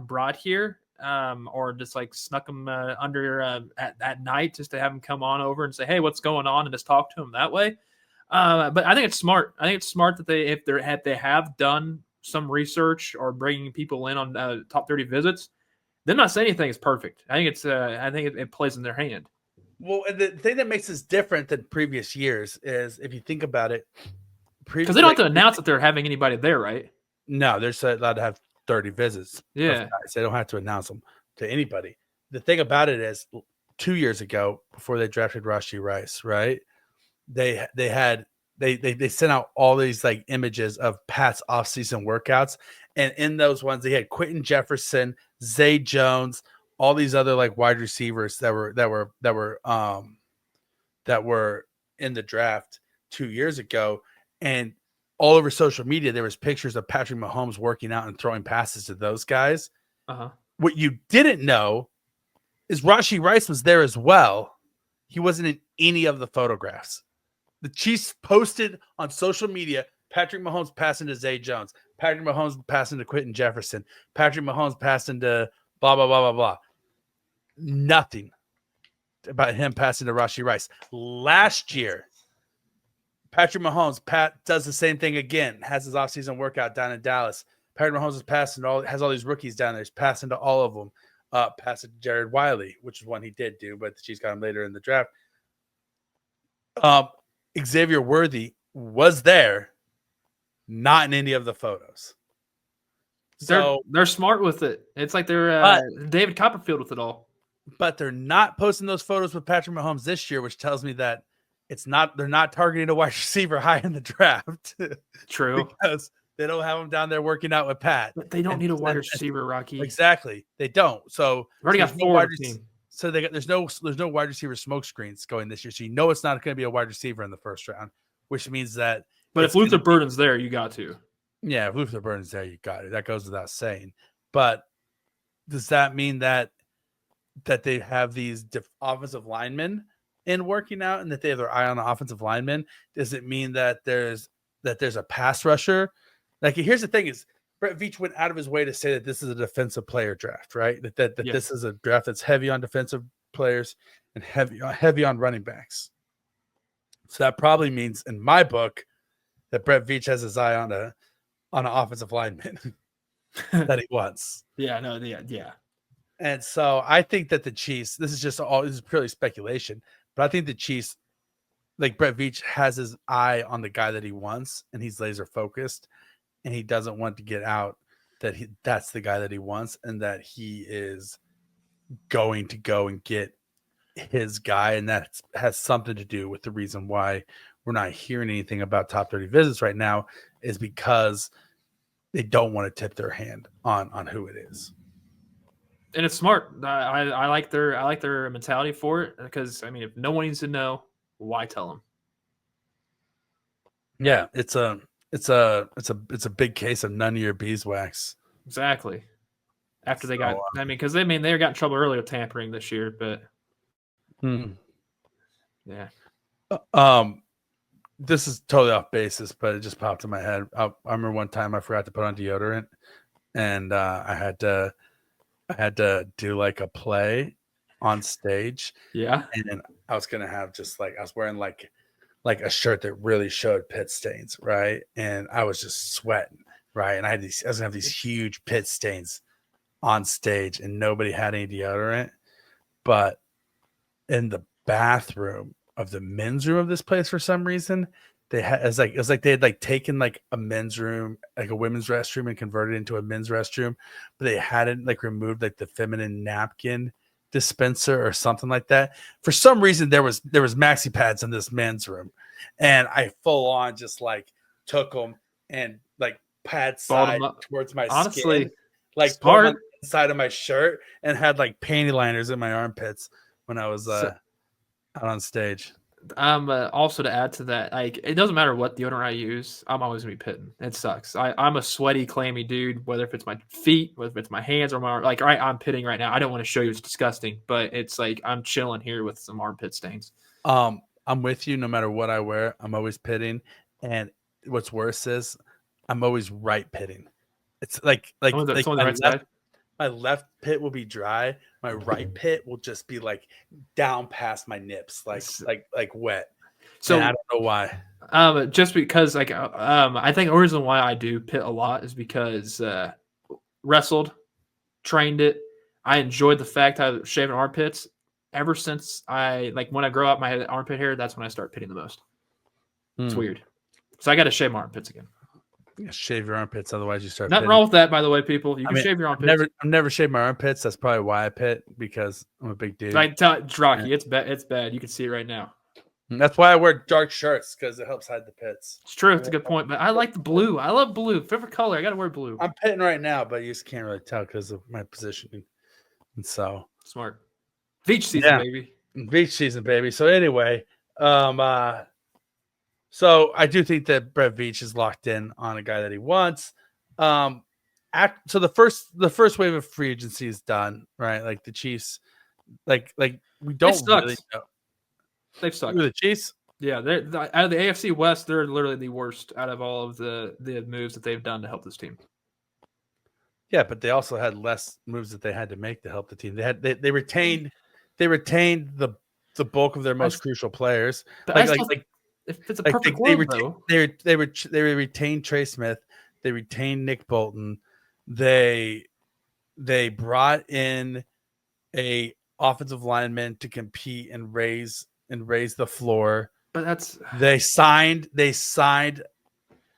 brought here, or just like snuck them under at night just to have them come on over and say, "Hey, what's going on?" and just talk to them that way. But I think it's smart. I think it's smart that if they have done some research or bringing people in on top 30 visits, them not saying anything is perfect. I think it plays in their hand. Well, the thing that makes this different than previous years is if you think about it, because they don't have to announce that they're having anybody there, right? No, they're allowed to have 30 visits. Yeah, they don't have to announce them to anybody. The thing about it is, 2 years ago, before they drafted Rashee Rice, right? They sent out all these like images of Pat's offseason workouts, and in those ones they had Quentin Jefferson, Zay Jones, all these other like wide receivers that were in the draft 2 years ago, and all over social media there was pictures of Patrick Mahomes working out and throwing passes to those guys. What you didn't know is Rashee Rice was there as well. He wasn't in any of the photographs. The Chiefs posted on social media Patrick Mahomes passing to Zay Jones, Patrick Mahomes passing to Quentin Jefferson, Patrick Mahomes passing to blah, blah, blah, blah, blah. Nothing about him passing to Rashee Rice. Last year, Patrick Mahomes, Pat does the same thing again, has his offseason workout down in Dallas. Patrick Mahomes is passing has all these rookies down there. He's passing to all of them. Passing to Jared Wiley, which is one he did do, but the Chiefs got him later in the draft. Xavier Worthy was there, not in any of the photos. So they're smart with it. It's like they're David Copperfield with it all. But they're not posting those photos with Patrick Mahomes this year, which tells me that they're not targeting a wide receiver high in the draft. True. Because they don't have him down there working out with Pat. But they don't need a wide receiver, Rocky. Exactly. They don't. So we already got 4 team. So there's no wide receiver smoke screens going this year. So it's not going to be a wide receiver in the first round, which means that. But if Luther Burden's there, you got to. Yeah, if Luther Burden's there, you got it. That goes without saying. But does that mean that they have these offensive linemen in working out and that they have their eye on the offensive linemen? Does it mean that there's a pass rusher? Like, here's the thing is, Brett Veach went out of his way to say that this is a defensive player draft, right? That this is a draft that's heavy on defensive players and heavy on running backs. So that probably means, in my book, that Brett Veach has his eye on an offensive lineman that he wants. Yeah. And so I think that the Chiefs, this is purely speculation, but I think the Chiefs, like Brett Veach, has his eye on the guy that he wants, and he's laser focused. And he doesn't want to get out that's the guy that he wants, and that he is going to go and get his guy. And that has something to do with the reason why we're not hearing anything about top 30 visits right now, is because they don't want to tip their hand on who it is. And it's smart. I like their mentality for it, because I mean, if no one needs to know, why tell them? Yeah, it's a big case of none of your beeswax. Exactly. After they got, because they got in trouble earlier with tampering this year, but yeah. This is totally off basis, but it just popped in my head. I remember one time I forgot to put on deodorant, and I had to do like a play on stage. Yeah, and I was gonna have I was wearing like a shirt that really showed pit stains, right? And I was just sweating. right? And I was gonna have these huge pit stains on stage, and nobody had any deodorant. But in the bathroom of the men's room of this place, for some reason, they had it was like they had like taken like a men's room, like a women's restroom, and converted it into a men's restroom, but they hadn't like removed like the feminine napkin dispenser or something like that. For some reason, there was maxi pads in this men's room, and I full on just like took them and like pad Balled 'em side up. towards my Honestly, skin, like put them on smart. the inside of my shirt, and had like panty liners in my armpits when I was So, out on stage. also to add to that, like it doesn't matter what deodorant I use, I'm always gonna be pitting. It sucks. I'm a sweaty, clammy dude. Whether if it's my feet, whether if it's my hands or my like, all right, I'm pitting right now. I don't want to show you; it's disgusting, but it's like I'm chilling here with some armpit stains. I'm with you. No matter what I wear, I'm always pitting, and what's worse is I'm always right pitting. It's like Someone's on the right side. my left pit will be dry. My right pit will just be like down past my nips, like wet. So and I don't know why. Just because like I think the reason why I do pit a lot is because wrestled, trained it. I enjoyed the fact I was shaving armpits. Ever since when I grow out my armpit hair, that's when I start pitting the most. It's weird. So I got to shave my armpits again. You shave your armpits, otherwise you start. Nothing wrong with that, by the way, people. You can shave your armpits. I've never shaved my armpits. That's probably why I pit, because I'm a big dude. Rocky, it's bad. It's bad. You can see it right now. And that's why I wear dark shirts, because it helps hide the pits. It's true. It's a good point. But I like the blue. I love blue. Favorite color. I got to wear blue. I'm pitting right now, but you just can't really tell because of my positioning. And so smart. Veach season, baby. Veach season, baby. So anyway, so I do think that Brett Veach is locked in on a guy that he wants. So the first wave of free agency is done, right? Like the Chiefs, like we don't really know. They've sucked. The Chiefs, yeah, they're out of the AFC West. They're literally the worst out of all of the moves that they've done to help this team. Yeah, but they also had less moves that they had to make to help the team. They retained the bulk of their most crucial players. If it's a perfect world, though. They retained Trey Smith. They retained Nick Bolton. They brought in a offensive lineman to compete and raise the floor. But they signed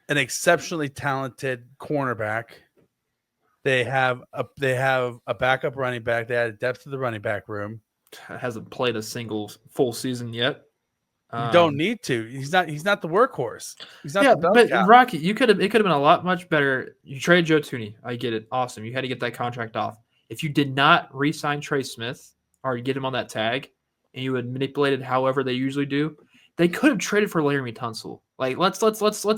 an exceptionally talented cornerback. They have a backup running back. They added depth to the running back room. Hasn't played a single full season yet. You don't need to. He's not the workhorse. He's not the bell cow. Rocky, it could have been a lot much better. You traded Joe Thuney. I get it. Awesome. You had to get that contract off. If you did not re-sign Trey Smith or get him on that tag, and you had manipulated however they usually do, they could have traded for Laramie Tunsil. Like let's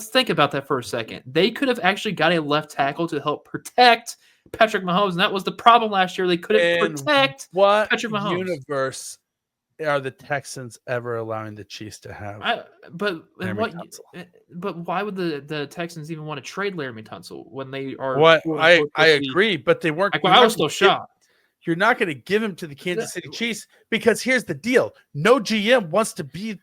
think about that for a second. They could have actually got a left tackle to help protect Patrick Mahomes, and that was the problem last year. They couldn't protect Patrick Mahomes. What universe are the Texans ever allowing the Chiefs to have? But why would the Texans even want to trade Laramie Tunsil when they are? I agree, but they weren't. I was still shocked. You're not going to give him to the Kansas City Chiefs, because here's the deal: no GM wants to be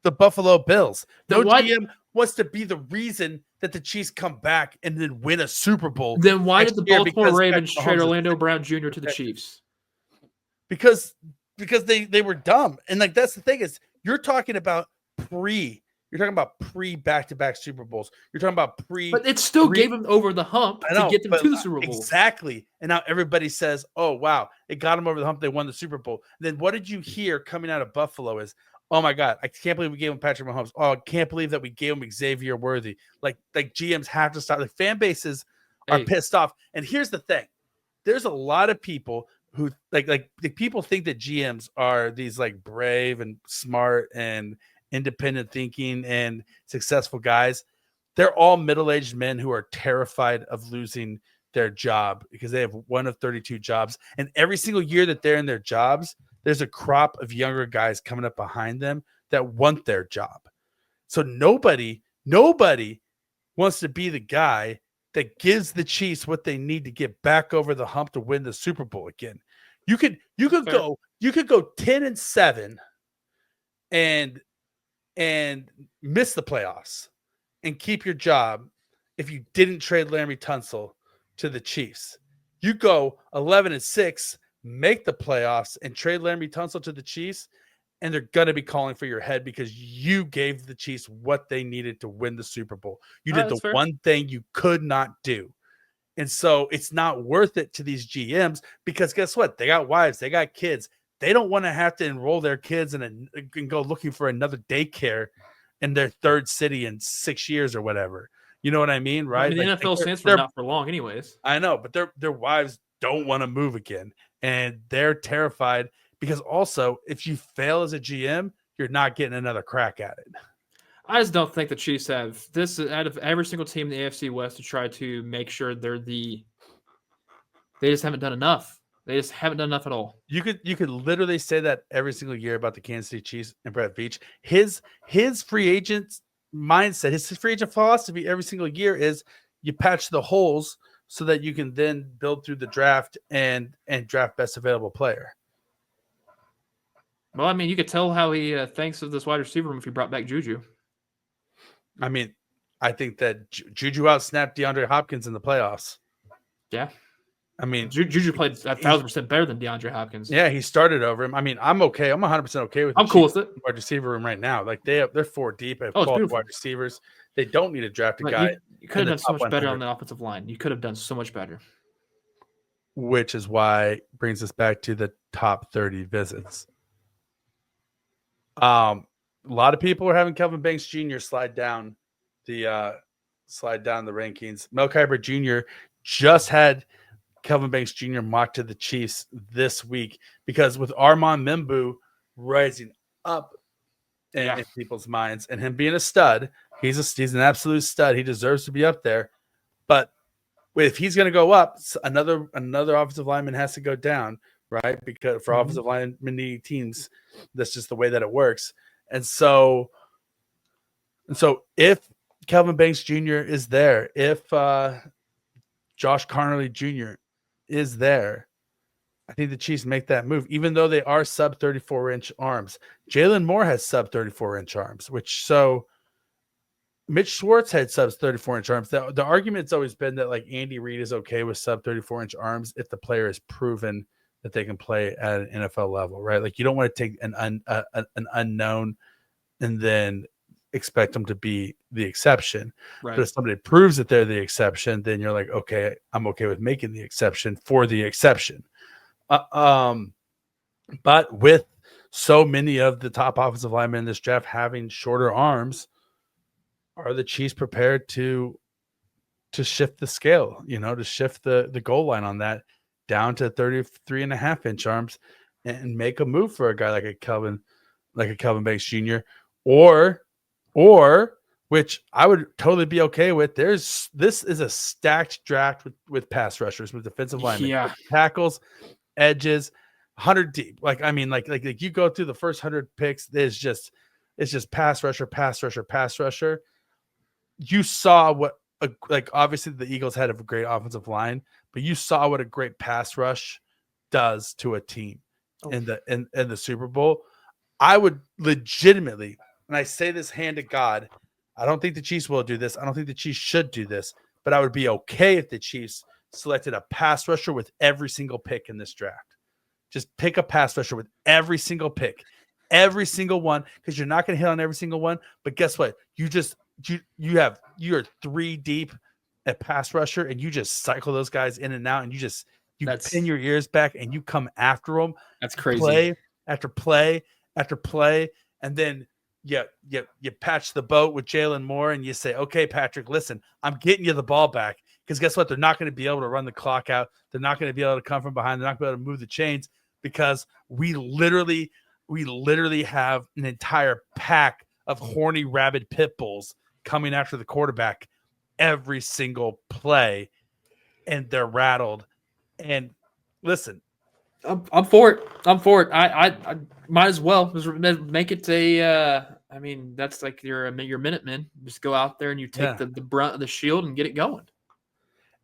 the Buffalo Bills. No GM wants to be the reason that the Chiefs come back and then win a Super Bowl. Then why did the Baltimore Ravens trade Orlando Brown Jr. to the Chiefs? Because they were dumb. And like that's the thing is you're talking about pre back-to-back Super Bowls. You're talking about But it still gave them over the hump to get them to the Super Bowl. Exactly. And now everybody says, oh wow, it got them over the hump. They won the Super Bowl. Then what did you hear coming out of Buffalo is, oh my God, I can't believe we gave him Patrick Mahomes. Oh, I can't believe that we gave him Xavier Worthy. Like GMs have to stop. Like fan bases are pissed off. And here's the thing. There's a lot of people who like people think that GMs are these like brave and smart and independent thinking and successful guys. They're all middle-aged men who are terrified of losing their job because they have one of 32 jobs. And every single year that they're in their jobs, there's a crop of younger guys coming up behind them that want their job. So nobody wants to be the guy that gives the Chiefs what they need to get back over the hump to win the Super Bowl again. You could go 10-7 and miss the playoffs and keep your job if you didn't trade Laremy Tunsil to the Chiefs. You go 11-6, make the playoffs, and trade Laremy Tunsil to the Chiefs, and they're going to be calling for your head because you gave the Chiefs what they needed to win the Super Bowl. You did the one thing you could not do. And so it's not worth it to these GMs because guess what? They got wives, they got kids. They don't want to have to enroll their kids and go looking for another daycare in their third city in 6 years or whatever. You know what I mean, right? I mean, the NFL stands for not for long anyways. I know, but their wives don't want to move again. And they're terrified because also if you fail as a GM, you're not getting another crack at it. I just don't think the Chiefs have this out of every single team in the AFC West to try to make sure they just haven't done enough. They just haven't done enough at all. You could literally say that every single year about the Kansas City Chiefs and Brett Veach. His free agent mindset, his free agent philosophy every single year is you patch the holes so that you can then build through the draft and draft best available player. Well, I mean, you could tell how he thinks of this wide receiver room if he brought back Juju. I mean, I think that Juju outsnapped DeAndre Hopkins in the playoffs. Yeah. I mean, Juju played 1,000% better than DeAndre Hopkins. Yeah, he started over him. I mean, I'm okay. I'm 100% okay with. I'm cool with it. Wide receiver room right now, like they're 4 deep. Have wide receivers. They don't need to draft a guy. You could have done so much better on the offensive line. You could have done so much better. Which is why brings us back to the top 30 visits. A lot of people are having Kelvin Banks Jr. slide down the rankings. Mel Kiper Jr. just had Kelvin Banks Jr. mocked to the Chiefs this week because with Armand Membu rising up in people's minds and him being a stud, he's an absolute stud. He deserves to be up there. But if he's going to go up, another offensive lineman has to go down, right? Because for offensive lineman teams, that's just the way that it works. And so if Kelvin Banks Jr. is there, if Josh Carnerly Jr. is there, I think the Chiefs make that move, even though they are sub 34-inch arms. Jalen Moore has sub 34-inch arms, so Mitch Schwartz had sub 34-inch arms. The argument's always been that like Andy Reid is okay with sub 34-inch arms if the player is proven that they can play at an NFL level, right? Like you don't want to take an unknown and then expect them to be the exception. Right. But if somebody proves that they're the exception, then you're like, okay, I'm okay with making the exception for the exception. But with so many of the top offensive linemen in this draft having shorter arms, are the Chiefs prepared to shift the scale, to shift the goal line on that down to 33.5-inch arms and make a move for a guy like a Kelvin Banks Jr. or which I would totally be okay with. This is a stacked draft with pass rushers, with defensive linemen, tackles, edges, 100 deep. Like you go through the first 100 picks, it's just pass rusher. You saw obviously the Eagles had a great offensive line, but you saw what a great pass rush does to a team in the Super Bowl. I would legitimately, and I say this hand to God, I don't think the Chiefs will do this. I don't think the Chiefs should do this, but I would be okay if the Chiefs selected a pass rusher with every single pick in this draft. Just pick a pass rusher with every single pick, every single one, because you're not going to hit on every single one. But guess what? You're 3 deep at pass rusher, and you just cycle those guys in and out, and you pin your ears back and you come after them. That's crazy. Play after play after play, and then you patch the boat with Jalen Moore, and you say, okay, Patrick, listen, I'm getting you the ball back, because guess what? They're not going to be able to run the clock out. They're not going to be able to come from behind. They're not going to be able to move the chains, because we literally have an entire pack of horny, rabid pit bulls coming after the quarterback every single play, and they're rattled. And listen, I'm for it. I might as well make it a. I mean, that's like your Minutemen. Just go out there and you take the brunt of the shield and get it going.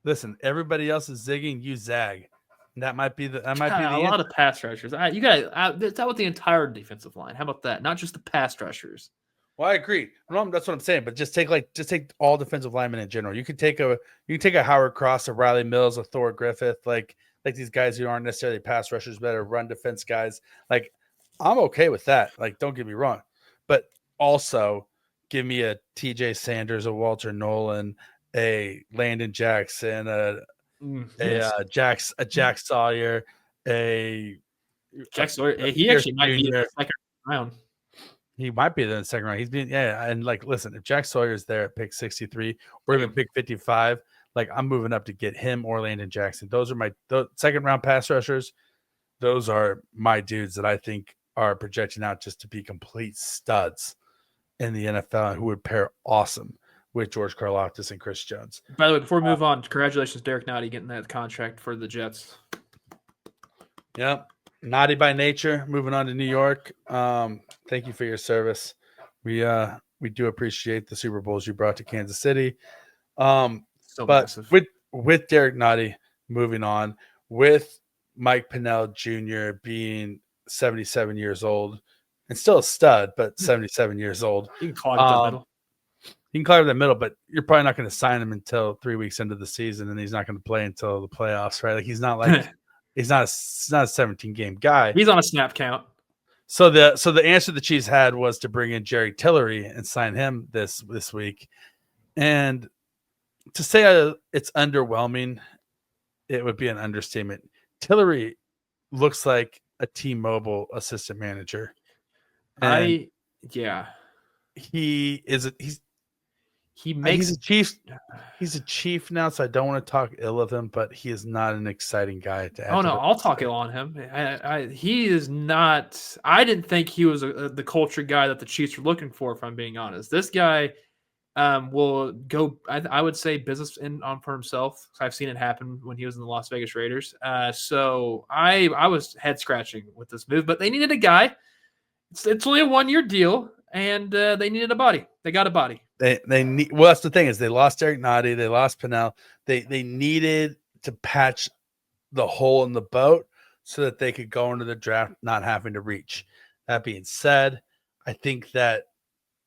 Listen, everybody else is zigging, you zag. That might be a lot of pass rushers. You got that's out with the entire defensive line. How about that? Not just the pass rushers. Well, I agree. No, that's what I'm saying. But just take all defensive linemen in general. You can take a Howard Cross, a Riley Mills, a Thor Griffith, like these guys who aren't necessarily pass rushers, but are run defense guys. Like, I'm okay with that. Like, don't get me wrong, but also give me a TJ Sanders, a Walter Nolan, a Landon Jackson, Jack Sawyer, a Jack Sawyer. He Pierce actually might be in Jr. the second round. He might be there in the second round. He's been, and like, listen, if Jack Sawyer's there at pick 63 or even pick 55, like, I'm moving up to get him or Landon Jackson. Those are my second round pass rushers. Those are my dudes that I think are projecting out just to be complete studs in the NFL and who would pair awesome with George Karlaftis and Chris Jones. By the way, before we move on, congratulations, Derek Nottie, getting that contract for the Jets. Yep. Naughty by nature, moving on to New York. Thank you for your service. We do appreciate the Super Bowls you brought to Kansas City. So but massive. with Derek Naughty moving on, with Mike Pennell Jr. being 77 years old and still a stud, but 77 years old. You can clog the middle. You can climb the middle, but you're probably not going to sign him until 3 weeks into the season, and he's not going to play until the playoffs, right? Like, he's not like he's not a 17-game guy. He's on a snap count. So the answer the Chiefs had was to bring in Jerry Tillery and sign him this week. And to say it's underwhelming, it would be an understatement. Tillery looks like a T-Mobile assistant manager. And he's a chief. He's a chief now, so I don't want to talk ill of him, but he is not an exciting guy to add. Oh no, I'll talk ill on him. He is not. I didn't think he was the culture guy that the Chiefs were looking for. If I'm being honest, this guy will go. I would say business on for himself. I've seen it happen when he was in the Las Vegas Raiders. So I was head scratching with this move, but they needed a guy. It's only a 1-year deal, and they needed a body. They got a body. They need. Well, that's the thing is they lost Derek Nottie, they lost Pennell. They needed to patch the hole in the boat so that they could go into the draft not having to reach. That being said, I think that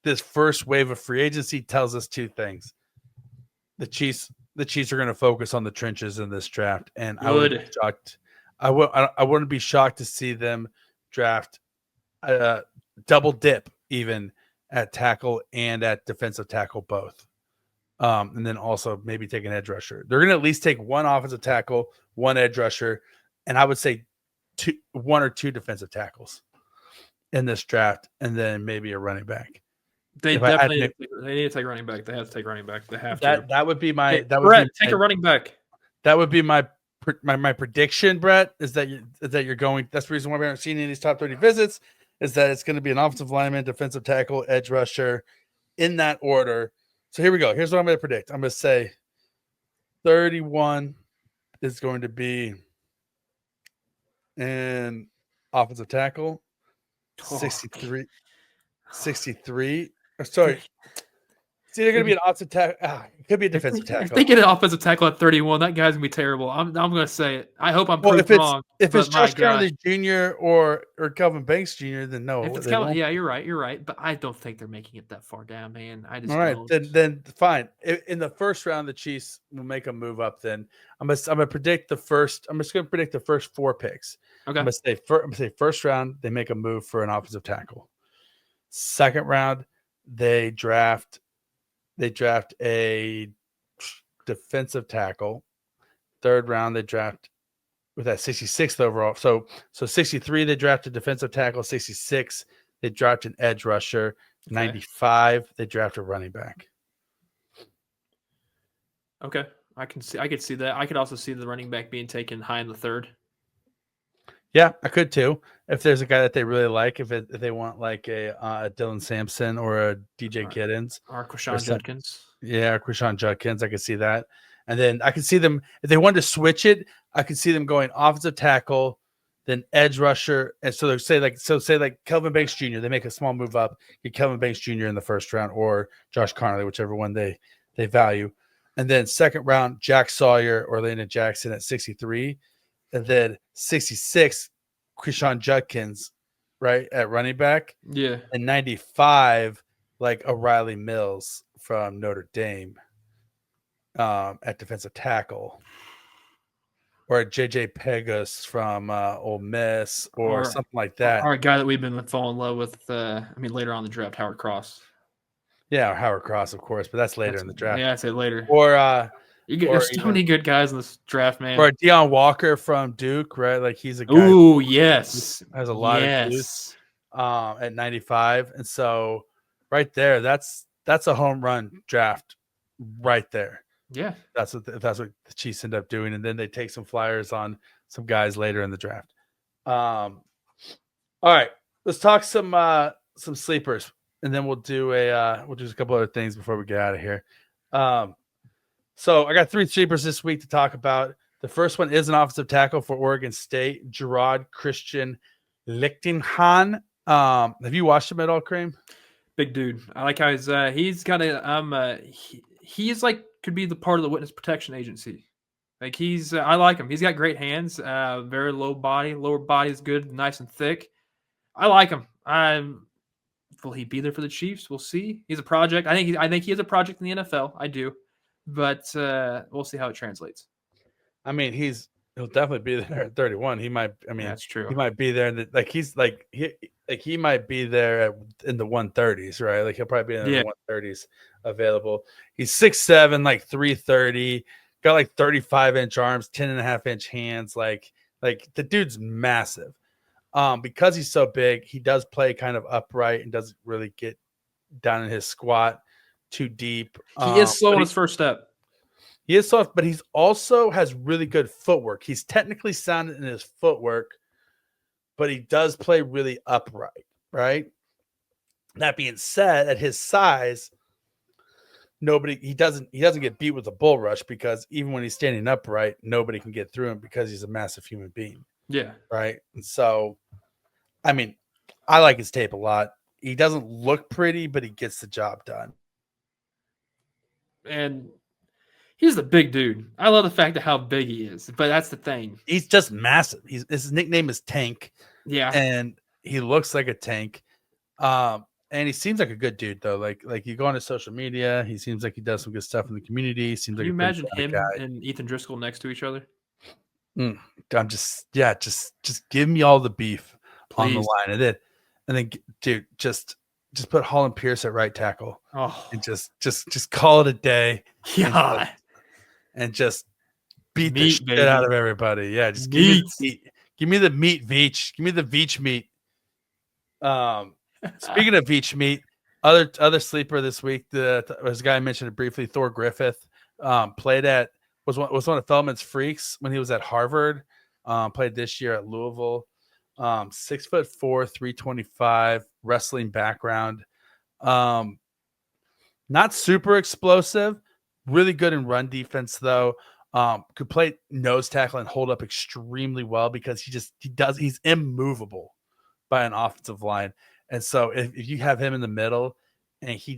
this first wave of free agency tells us two things. The Chiefs are going to focus on the trenches in this draft, and I would be shocked. I wouldn't be shocked to see them draft double dip even at tackle and at defensive tackle both. And then also maybe take an edge rusher. They're going to at least take one offensive tackle, one edge rusher, and I would say one or two defensive tackles in this draft, and then maybe a running back. They need to take running back. They have to take running back. They have to. That would be my. Take a running back. That would be my prediction, Brett. Is that you're going? That's the reason why we haven't seen any of these top 30 visits. Is that it's going to be an offensive lineman, defensive tackle, edge rusher, in that order. So here we go. Here's what I'm going to predict. I'm going to say 31 is going to be an offensive tackle. 63. Sorry. It's either going to be an offensive tackle. It could be a defensive tackle. If they get an offensive tackle at 31, that guy's going to be terrible. I'm going to say it. I hope I'm proved wrong. If it's Josh Conley Jr. or Kelvin Banks Jr., then no. If it's Kelvin, yeah, you're right. But I don't think they're making it that far down, man. I just all right. Then fine. In the first round, the Chiefs will make a move up. Then I'm gonna predict the first. I'm just gonna predict the first 4 picks. Okay. I'm gonna say first round they make a move for an offensive tackle. Second round they draft a defensive tackle. Third round they draft with that 66th overall. So 63 they draft a defensive tackle. 66 they draft an edge rusher. Okay. 95 they draft a running back. Okay, I could see that. I could also see the running back being taken high in the third. Yeah, I could too. If there's a guy that they really like, if they want like a Dylan Sampson or a DJ Giddens or Quashon Judkins. Yeah, Quashon Judkins. I could see that. And then I could see them, if they wanted to switch it, I could see them going offensive tackle, then edge rusher. And so they say like Kelvin Banks Jr., they make a small move up, get Kelvin Banks Jr. in the first round or Josh Conley, whichever one they value. And then second round, Jack Sawyer or Landon Jackson at 63. And then 66, Quashon Judkins, right, at running back. Yeah. And 95, like a Riley Mills from Notre Dame at defensive tackle, or a JJ Pegas from Ole Miss, or Or something like that. a guy that we've been falling in love with. Later on in the draft, Howard Cross. Yeah, or Howard Cross, of course, but that's later in the draft. Yeah, I say later. Or There's so even many good guys in this draft, man. or Deion Walker from Duke, right? Like he's a guy Ooh, who yes, has a lot of juice at 95, and so right there, that's a home run draft right there. Yeah, That's what the Chiefs end up doing, and then they take some flyers on some guys later in the draft. All right, let's talk some sleepers, and then we'll do a couple other things before we get out of here. So I got 3 sleepers this week to talk about. The first one is an offensive tackle for Oregon State, Gerard Christian Lichtenhahn. Have you watched him at all, Krame? big dude. I like how he's got a he's like could be the part of the witness protection agency. Like I like him. He's got great hands. Very low body. Lower body is good, nice and thick. I like him. Will he be there for the Chiefs? We'll see. He's a project. I think he is a project in the NFL. I do, but we'll see how it translates. I mean, he'll definitely be there at 31. He might. I mean, that's true. He might be there. He might be there in the 130s, right? Like he'll probably be in the 130s available. He's 6'7", like 330. Got like 35-inch arms, 10.5-inch hands. Like the dude's massive. Because he's so big, he does play kind of upright and doesn't really get down in his squat too deep. He is slow on his first step. He is soft, but he's also has really good footwork. He's technically sound in his footwork, but he does play really upright, right? That being said, at his size, he doesn't get beat with a bull rush, because even when he's standing upright, nobody can get through him because he's a massive human being. Yeah. Right. And so, I mean, I like his tape a lot. He doesn't look pretty, but he gets the job done. And he's the big dude. I love the fact of how big he is, but that's the thing. He's just massive. His nickname is Tank. Yeah. And he looks like a tank. And he seems like a good dude, though. Like you go on his social media, he seems like he does some good stuff in the community. Seems like you imagine him and Ethan Driscoll next to each other? I'm just give me all the beef. Please. On the line, and then dude, just put Holland Pierce at right tackle, and just call it a day. Yeah, and just beat the shit out of everybody. Yeah, just give me the meat, Veach. Give me the Veach meat. Speaking of Veach meat, other sleeper this week, this guy I mentioned it briefly, Thor Griffith, was one of Feldman's freaks when he was at Harvard. Played this year at Louisville. 6'4", 325, wrestling background. Not super explosive. Really good in run defense though. Could play nose tackle and hold up extremely well, because he's immovable by an offensive line. And so if you have him in the middle, and he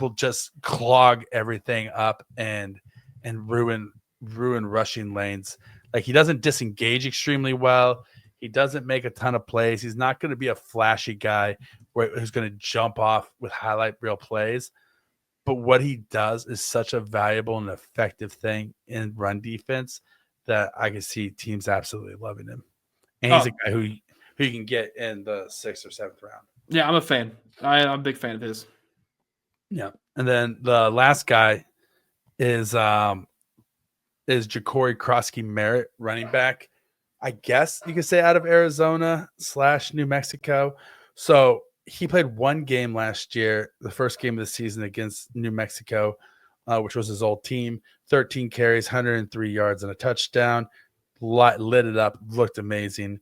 will just clog everything up and ruin rushing lanes. Like, he doesn't disengage extremely well. He doesn't make a ton of plays. He's not going to be a flashy guy who's going to jump off with highlight reel plays. But what he does is such a valuable and effective thing in run defense that I can see teams absolutely loving him. And he's a guy who you can get in the 6th or 7th round. Yeah, I'm a fan. I'm a big fan of his. Yeah. And then the last guy is Ja'Cory Krosky Merritt, running back. I guess you could say out of Arizona / New Mexico. So he played one game last year, the first game of the season against New Mexico, which was his old team. 13 carries, 103 yards, and a touchdown. Lit it up, looked amazing.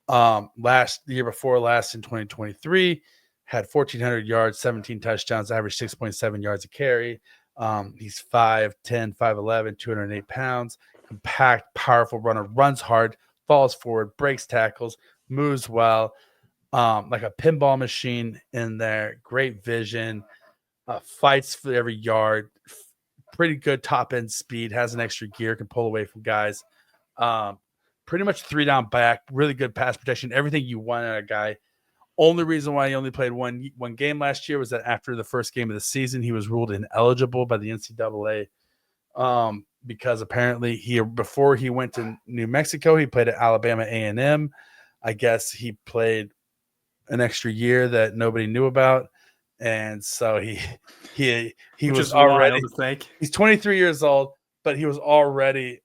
Year before last in 2023, had 1,400 yards, 17 touchdowns, averaged 6.7 yards a carry. He's 5'10", 5'11", 208 pounds, compact, powerful runner, runs hard, falls forward, breaks tackles, moves well, like a pinball machine in there. Great vision, fights for every yard, pretty good top end speed, has an extra gear, can pull away from guys. Pretty much 3-down back, really good pass protection, everything you want in a guy Only reason why he only played one game last year was that after the first game of the season, he was ruled ineligible by the NCAA because apparently before he went to New Mexico, he played at Alabama A&M. I guess he played an extra year that nobody knew about, and so he was already. He's 23 years old, but he was already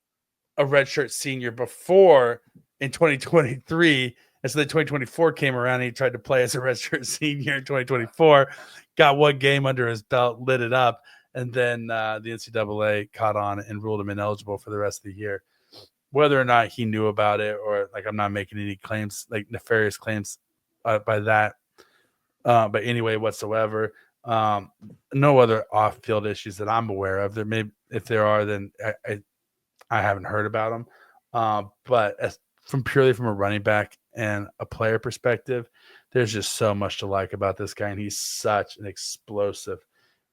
a redshirt senior before in 2023. And so the 2024 came around and he tried to play as a redshirt senior in 2024, got one game under his belt, lit it up, and then the NCAA caught on and ruled him ineligible for the rest of the year. Whether or not he knew about it, or like I'm not making any claims, like nefarious claims by that, but anyway, whatsoever. No other off-field issues that I'm aware of. There may, if there are, then I haven't heard about them. But purely from a running back and a player perspective, there's just so much to like about this guy, and he's such an explosive,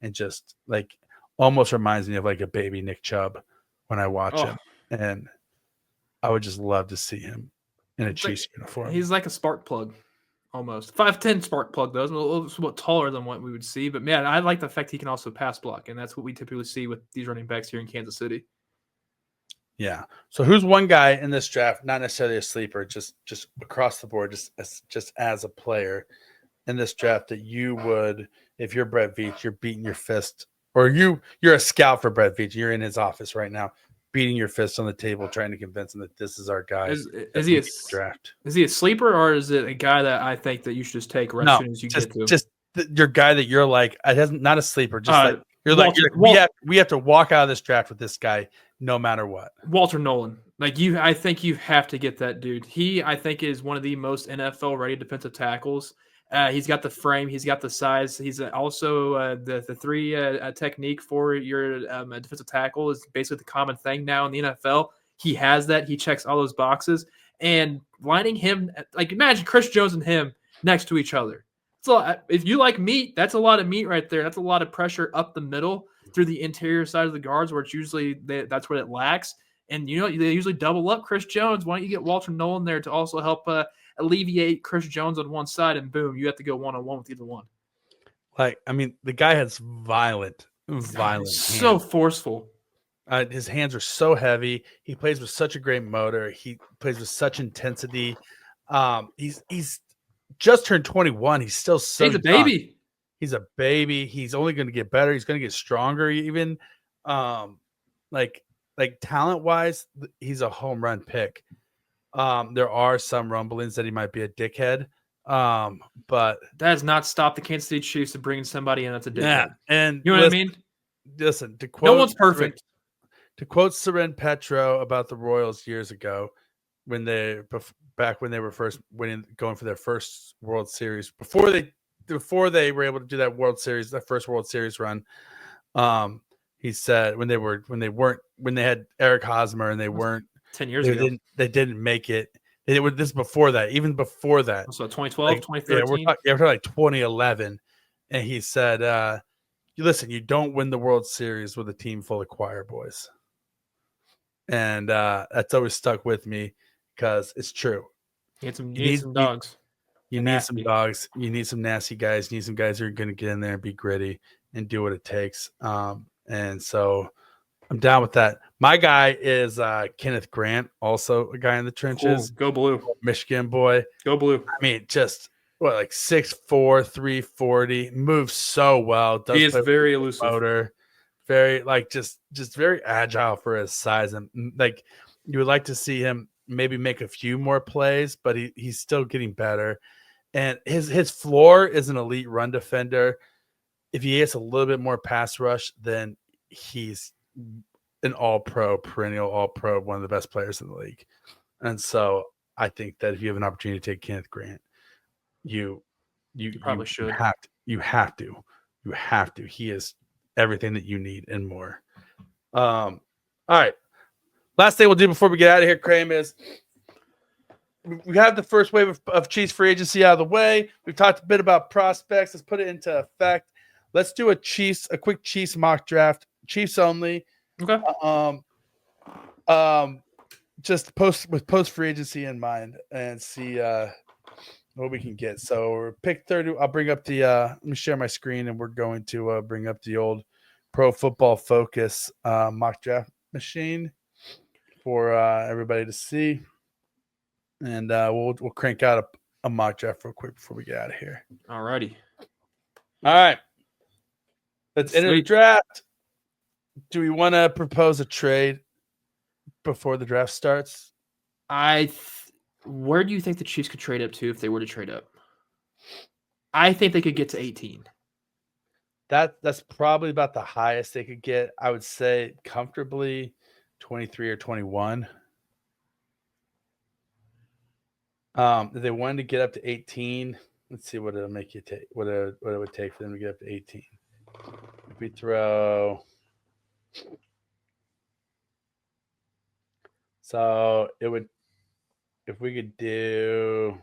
and just like almost reminds me of like a baby Nick Chubb when I watch him, and I would just love to see him in a Chiefs uniform. He's like a spark plug. Almost 5'10" spark plug, though. A little taller than what we would see. But, man, I like the fact he can also pass block, and that's what we typically see with these running backs here in Kansas City. Yeah. So who's one guy in this draft, not necessarily a sleeper, just across the board, just as a player in this draft that you would, if you're Brett Veach, you're beating your fist, or you're a scout for Brett Veach, you're in his office right now, beating your fist on the table, trying to convince him that this is our guy. Is he a draft? Is he a sleeper, or is it a guy that I think that you should just take as soon as you get to? Just your guy that you're like, it hasn't, not a sleeper, just like you're we have to walk out of this draft with this guy no matter what. Walter Nolan, I think you have to get that dude. He, I think, is one of the most NFL ready defensive tackles. He's got the frame. He's got the size. He's also the three technique for your defensive tackle is basically the common thing now in the NFL. He has that. He checks all those boxes. And lining him, like imagine Chris Jones and him next to each other. So if you like meat, that's a lot of meat right there. That's a lot of pressure up the middle through the interior side of the guards, where it's usually that's what it lacks. And they usually double up Chris Jones. Why don't you get Walter Nolan there to also help alleviate Chris Jones on one side, and boom, you have to go one-on-one with either one. Like, I mean, the guy has violent hands. So forceful. His hands are so heavy. He plays with such a great motor. He plays with such intensity. He's just turned 21. He's still so He's a baby. Young. He's a baby. He's only going to get better. He's going to get stronger even. Like talent-wise, he's a home run pick. There are some rumblings that he might be a dickhead. But that has not stopped the Kansas City Chiefs from bringing somebody in that's a dickhead. Yeah, and you know what I mean? Listen, no one's perfect. To quote Seren Petro about the Royals years ago, when they were first going for their first World Series, before they were able to do that first World Series run, he said when they had Eric Hosmer and they weren't 10 years ago. They didn't make it. This before that, even before that. So 2012, 2013? We're talking like 2011. And he said, listen, you don't win the World Series with a team full of choir boys. And that's always stuck with me because it's true. You need some dogs. You need some dogs. You need some nasty guys. You need some guys who are going to get in there and be gritty and do what it takes. And so I'm down with that. My guy is Kenneth Grant, also a guy in the trenches. Ooh, go blue. Michigan boy. Go blue. I mean, just like 6'4", 340, moves so well. He is very elusive. Motor, very just very agile for his size, and like you would like to see him maybe make a few more plays, but he's still getting better. And his floor is an elite run defender. If he gets a little bit more pass rush, then he's an all-pro, perennial all-pro, one of the best players in the league. And so I think that if you have an opportunity to take Kenneth Grant, you probably should. You have to. He is everything that you need and more. All right. Last thing we'll do before we get out of here, Krame, is we have the first wave of Chiefs free agency out of the way. We've talked a bit about prospects. Let's put it into effect. Let's do a quick Chiefs mock draft. Chiefs only. Okay. Just post free agency in mind and see what we can get. So we're pick 30. I'll bring up the let me share my screen and we're going to bring up the old Pro Football Focus mock draft machine for everybody to see. And we'll crank out a mock draft real quick before we get out of here. Alrighty. All right. Let's enter the Sweet. draft. Do we want to propose a trade before the draft starts? Where do you think the Chiefs could trade up to if they were to trade up? I think they could get to 18. That's probably about the highest they could get. I would say comfortably 23 or 21. If they wanted to get up to 18, let's see what it'll make you take. What it would take for them to get up to 18. If we throw, so it would, if we could do,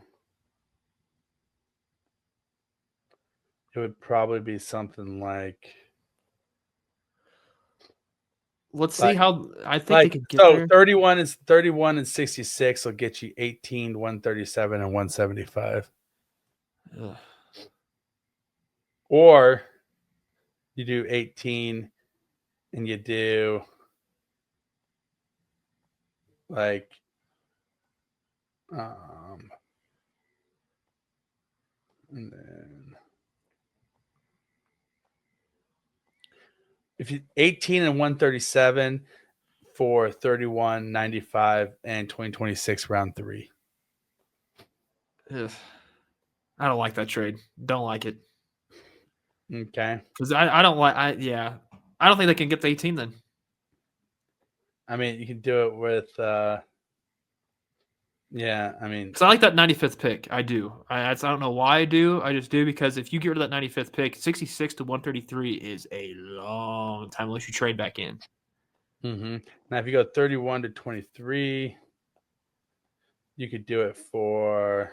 it would probably be something like. Let's see how I think they could get so there. 31 and 66 will get you 18, 137, and 175. Ugh. Or you do 18 and you do like and then if you 18 and 137 for 31, 95, and 2026 round 3. Ugh. I don't like that trade. Don't like it. Okay. Because I don't like I don't think they can get to 18 then. I mean, you can do it with yeah, I mean, because I like that 95th pick. I do. I don't know why I do. I just do because if you get rid of that 95th pick, 66 to 133 is a long time unless you trade back in. Mm-hmm. Now, if you go 31 to 23, you could do it for.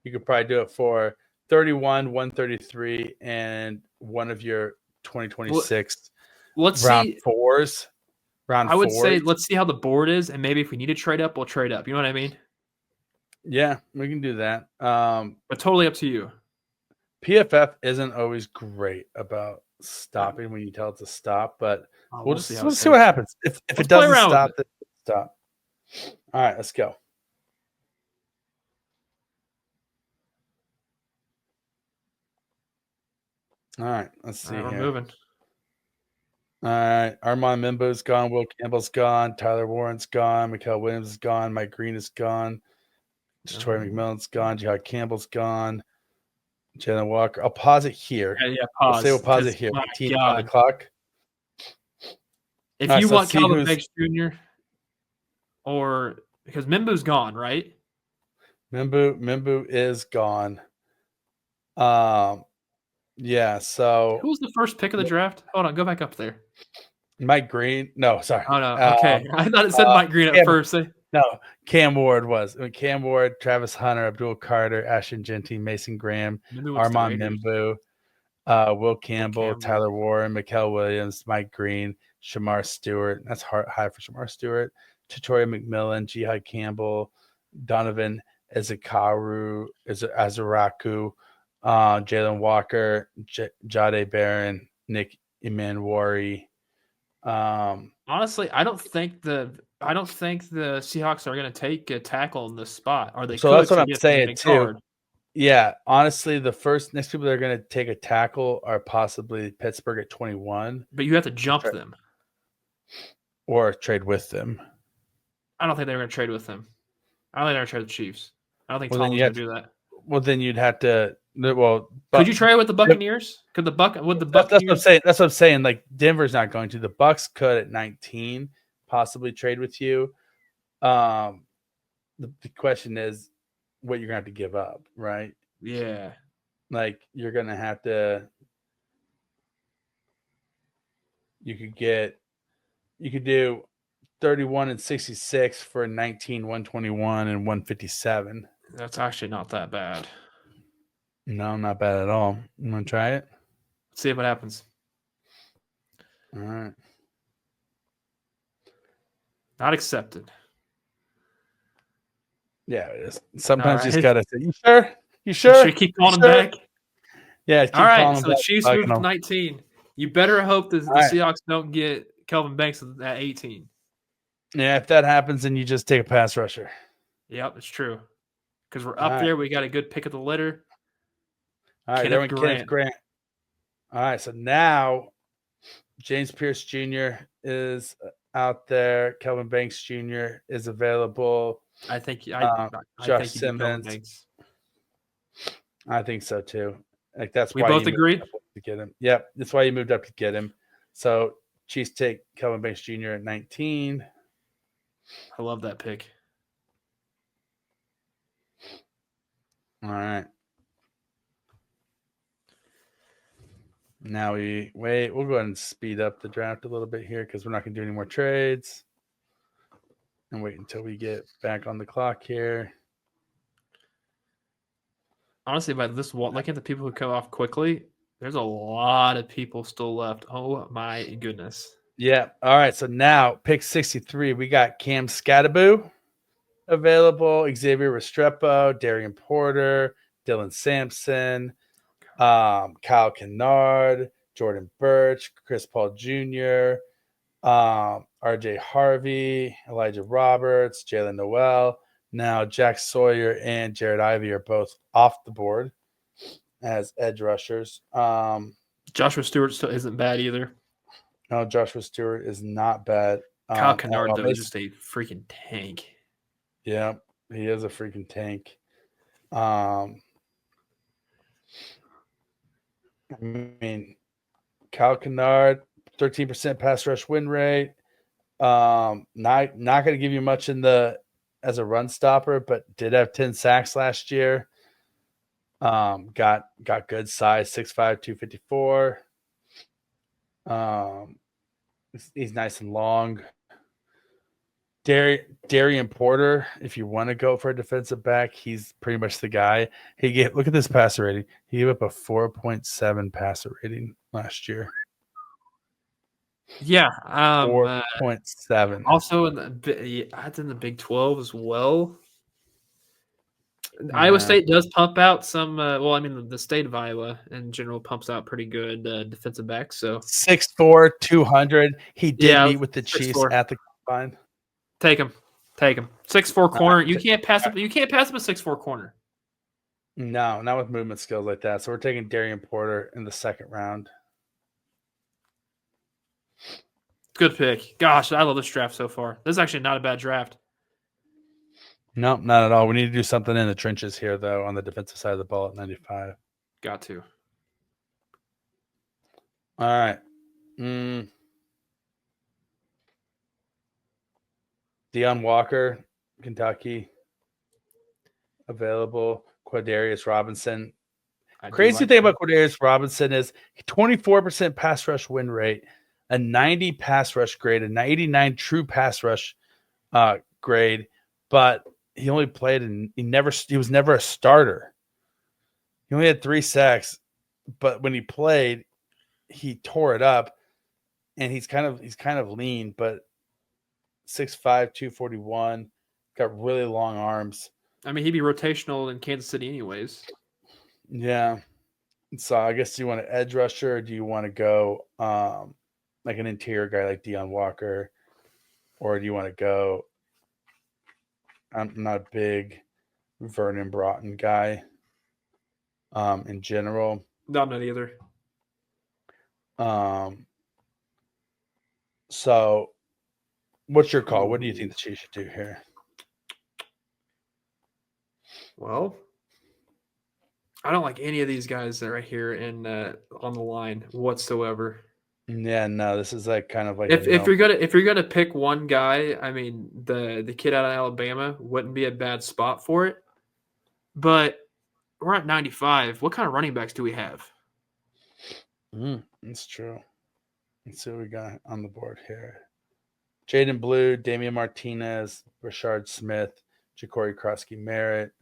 You could probably do it for 31, 133, and one of your 2026 let's round see. fours. Round I would fours. say let's see how the board is, and maybe if we need to trade up, we'll trade up. You know what I mean? Yeah, we can do that. But totally up to you. PFF isn't always great about stopping when you tell it to stop, but we'll see what happens. If it doesn't stop, then stop. All right, let's go. All right, let's see. We're moving. All right, Armand Mimbo's gone. Will Campbell's gone. Tyler Warren's gone. Mikael Williams is gone. Mike Green is gone. Troy McMillan's gone. Jihad Campbell's gone. Jalen Walker. I'll pause it here. Yeah, pause. We'll pause it here. 18 on the clock. If you want Calvin Banks Jr. or because Mimbu's gone, right? Mimbu is gone. Yeah, so who was the first pick of the draft? Hold on, go back up there. Mike Green. No, sorry. Oh no. Okay. I thought it said Mike Green at first. No, Cam Ward was. Cam Ward, Travis Hunter, Abdul Carter, Ashton Genty, Mason Graham, Armand Mimbu, Will Campbell, Tyler Warren, Mikael Williams, Mike Green, Shamar Stewart. That's high for Shamar Stewart. Tatoria McMillan, Jihad Campbell, Donovan Azaraku, Jalen Walker, Jade Barron, Nick Emanwari. Honestly, I don't think the Seahawks are going to take a tackle in this spot. Or they so could that's what I'm saying too. Guard. Yeah, honestly, the next people that are going to take a tackle are possibly Pittsburgh at 21. But you have to jump them. Or trade with them. I don't think they're going to trade with them. I don't think they're going to trade with the Chiefs. I don't think Tom's going to do that. Well, then you'd have to. Could you trade with the Buccaneers? Could the Buccaneers? That's what I'm saying. That's what I'm saying. Like Denver's not going to. The Bucs could at 19 possibly trade with you. The question is what you're going to have to give up, right? Yeah. Like you're going to have to. You could do 31 and 66 for 19, 121 and 157. That's actually not that bad. No, not bad at all. You want to try it? Let's see what happens. All right. Not accepted. Yeah, it is. Sometimes you just right. gotta say, "You sure? You You sure? should keep You calling him sure?" back. Yeah, All keep right, calling him so the back. Chiefs Bugging moved to him. 19. You better hope the All right. Seahawks don't get Kelvin Banks at 18. Yeah, if that happens, then you just take a pass rusher. Yep, it's true. Because we're All up right. there. We got a good pick of the litter. All right, there Kenneth went Kenneth Grant. Grant. All right, so now James Pierce Jr. is out there. Kelvin Banks Jr. is available. I think I Josh think you do Kelvin Simmons. Banks. I think so too. Like that's We why both you moved agree. up to get him. Yep, that's why you moved up to get him. So Chiefs take Kelvin Banks Jr. at 19. I love that pick. All right. Now we wait. We'll go ahead and speed up the draft a little bit here because we're not going to do any more trades. And wait until we get back on the clock here. Honestly, by this looking at the people who come off quickly, there's a lot of people still left. Oh my goodness. Yeah. All right. So now pick 63. We got Cam Scattaboo available, Xavier Restrepo, Darian Porter, Dylan Sampson, Kyle Kennard, Jordan Birch, Chris Paul Jr., RJ Harvey, Elijah Roberts, Jalen Noel. Now Jack Sawyer and Jared Ivey are both off the board as edge rushers. Joshua Stewart still isn't bad either. No, Joshua Stewart is not bad. Kyle Kennard, though, is just a freaking tank. Yeah, he is a freaking tank. I mean, Kyle Kennard, 13% pass rush win rate. Not going to give you much as a run stopper, but did have 10 sacks last year. Got good size, 6'5", 254. He's nice and long. Darian Porter, if you want to go for a defensive back, he's pretty much the guy. Look at this passer rating. He gave up a 4.7 passer rating last year. Yeah, 4.7. Also that's in the Big 12 as well. Iowa State does pump out some. The state of Iowa in general pumps out pretty good defensive backs. So 6'4", 200. He did meet with the 6'4". Chiefs at the combine. Take him. 6'4" corner. You can't pass up. You can't pass up a 6'4" corner. No, not with movement skills like that. So we're taking Darian Porter in the second round. Good pick. Gosh, I love this draft so far. This is actually not a bad draft. No, not at all. We need to do something in the trenches here, though, on the defensive side of the ball at 95. Got to. All right. Deion Walker, Kentucky, available. Quadarius Robinson. Crazy thing about Quadarius Robinson is 24% pass rush win rate, a 90 pass rush grade, an 89 true pass rush grade, but he only played and he was never a starter. He only had 3 sacks, but when he played, he tore it up. And he's kind of lean, but 6'5", 241, got really long arms. I mean, he'd be rotational in Kansas City anyways. Yeah. So I guess do you want an edge rusher or do you want to go like an interior guy like Deion Walker? Or do you want to go I'm not a big Vernon Broughton guy in general. No, I'm not either. So what's your call? What do you think the Chiefs should do here? Well, I don't like any of these guys that are right here in on the line whatsoever. Yeah, no, this is like kind of like if you're gonna pick one guy, I mean the kid out of Alabama wouldn't be a bad spot for it. But we're at 95. What kind of running backs do we have? That's true. Let's see what we got on the board here. Jaden Blue, Damian Martinez, Rashard Smith, Ja'Cory Krosky-Merritt.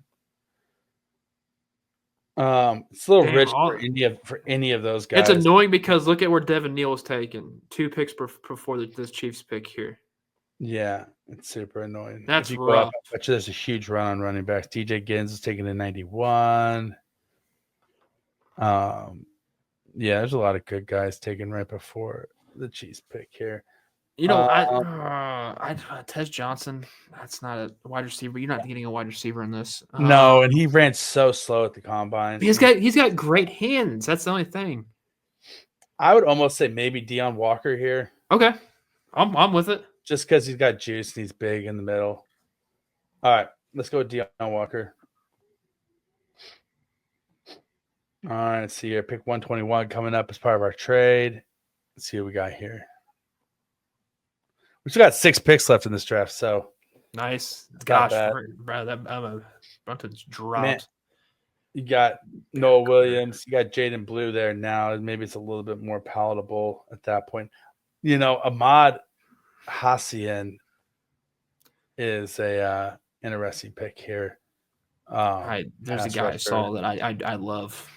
It's a little rich for any of those guys. It's annoying because look at where Devin Neal was taken. 2 picks before this Chiefs pick here. Yeah. It's super annoying. That's If you go up, rough. I bet you there's a huge run on running backs. DJ Gins is taking a 91. Yeah, there's a lot of good guys taken right before the Chiefs pick here. You know, Um, Tez Johnson. That's not a wide receiver. You're not getting a wide receiver in this. No, and he ran so slow at the combine. He's got great hands. That's the only thing. I would almost say maybe Deion Walker here, Okay, I'm with it. just because he's got juice and he's big in the middle. All right, let's go with Deion Walker. All right, let's see here. Pick 121 coming up as part of our trade. Let's see what we got here. We still got 6 picks left in this draft, so Nice. not Gosh, bad. bro, Brunton's dropped. Man, you got Noah Williams, you got Jaden Blue there now. Maybe it's a little bit more palatable at that point. You know, Ahmad Hassian is a interesting pick here. There's a pass guy I rusher. saw that I love.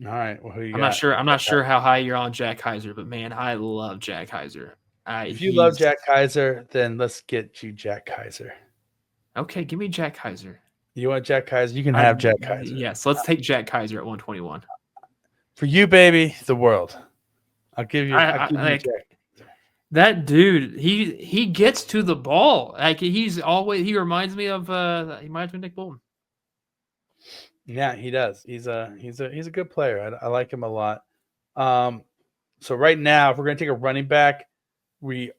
All right, well, who you I'm got? not sure. I'm not sure how high you're on Jack Heiser, but man, I love Jack Heiser. If you love Jack Kaiser, then let's get you Jack Kaiser. Okay, give me Jack Heiser. You want Jack Kaiser? You can have Jack Kaiser. Yes, let's take Jack Kaiser at 121. For you, baby, the world. I'll give you. I'll give you Jack. That dude, he gets to the ball. Like he reminds me of Nick Bolton. Yeah, he does. He's a good player. I like him a lot. So right now, if we're gonna take a running back, pickings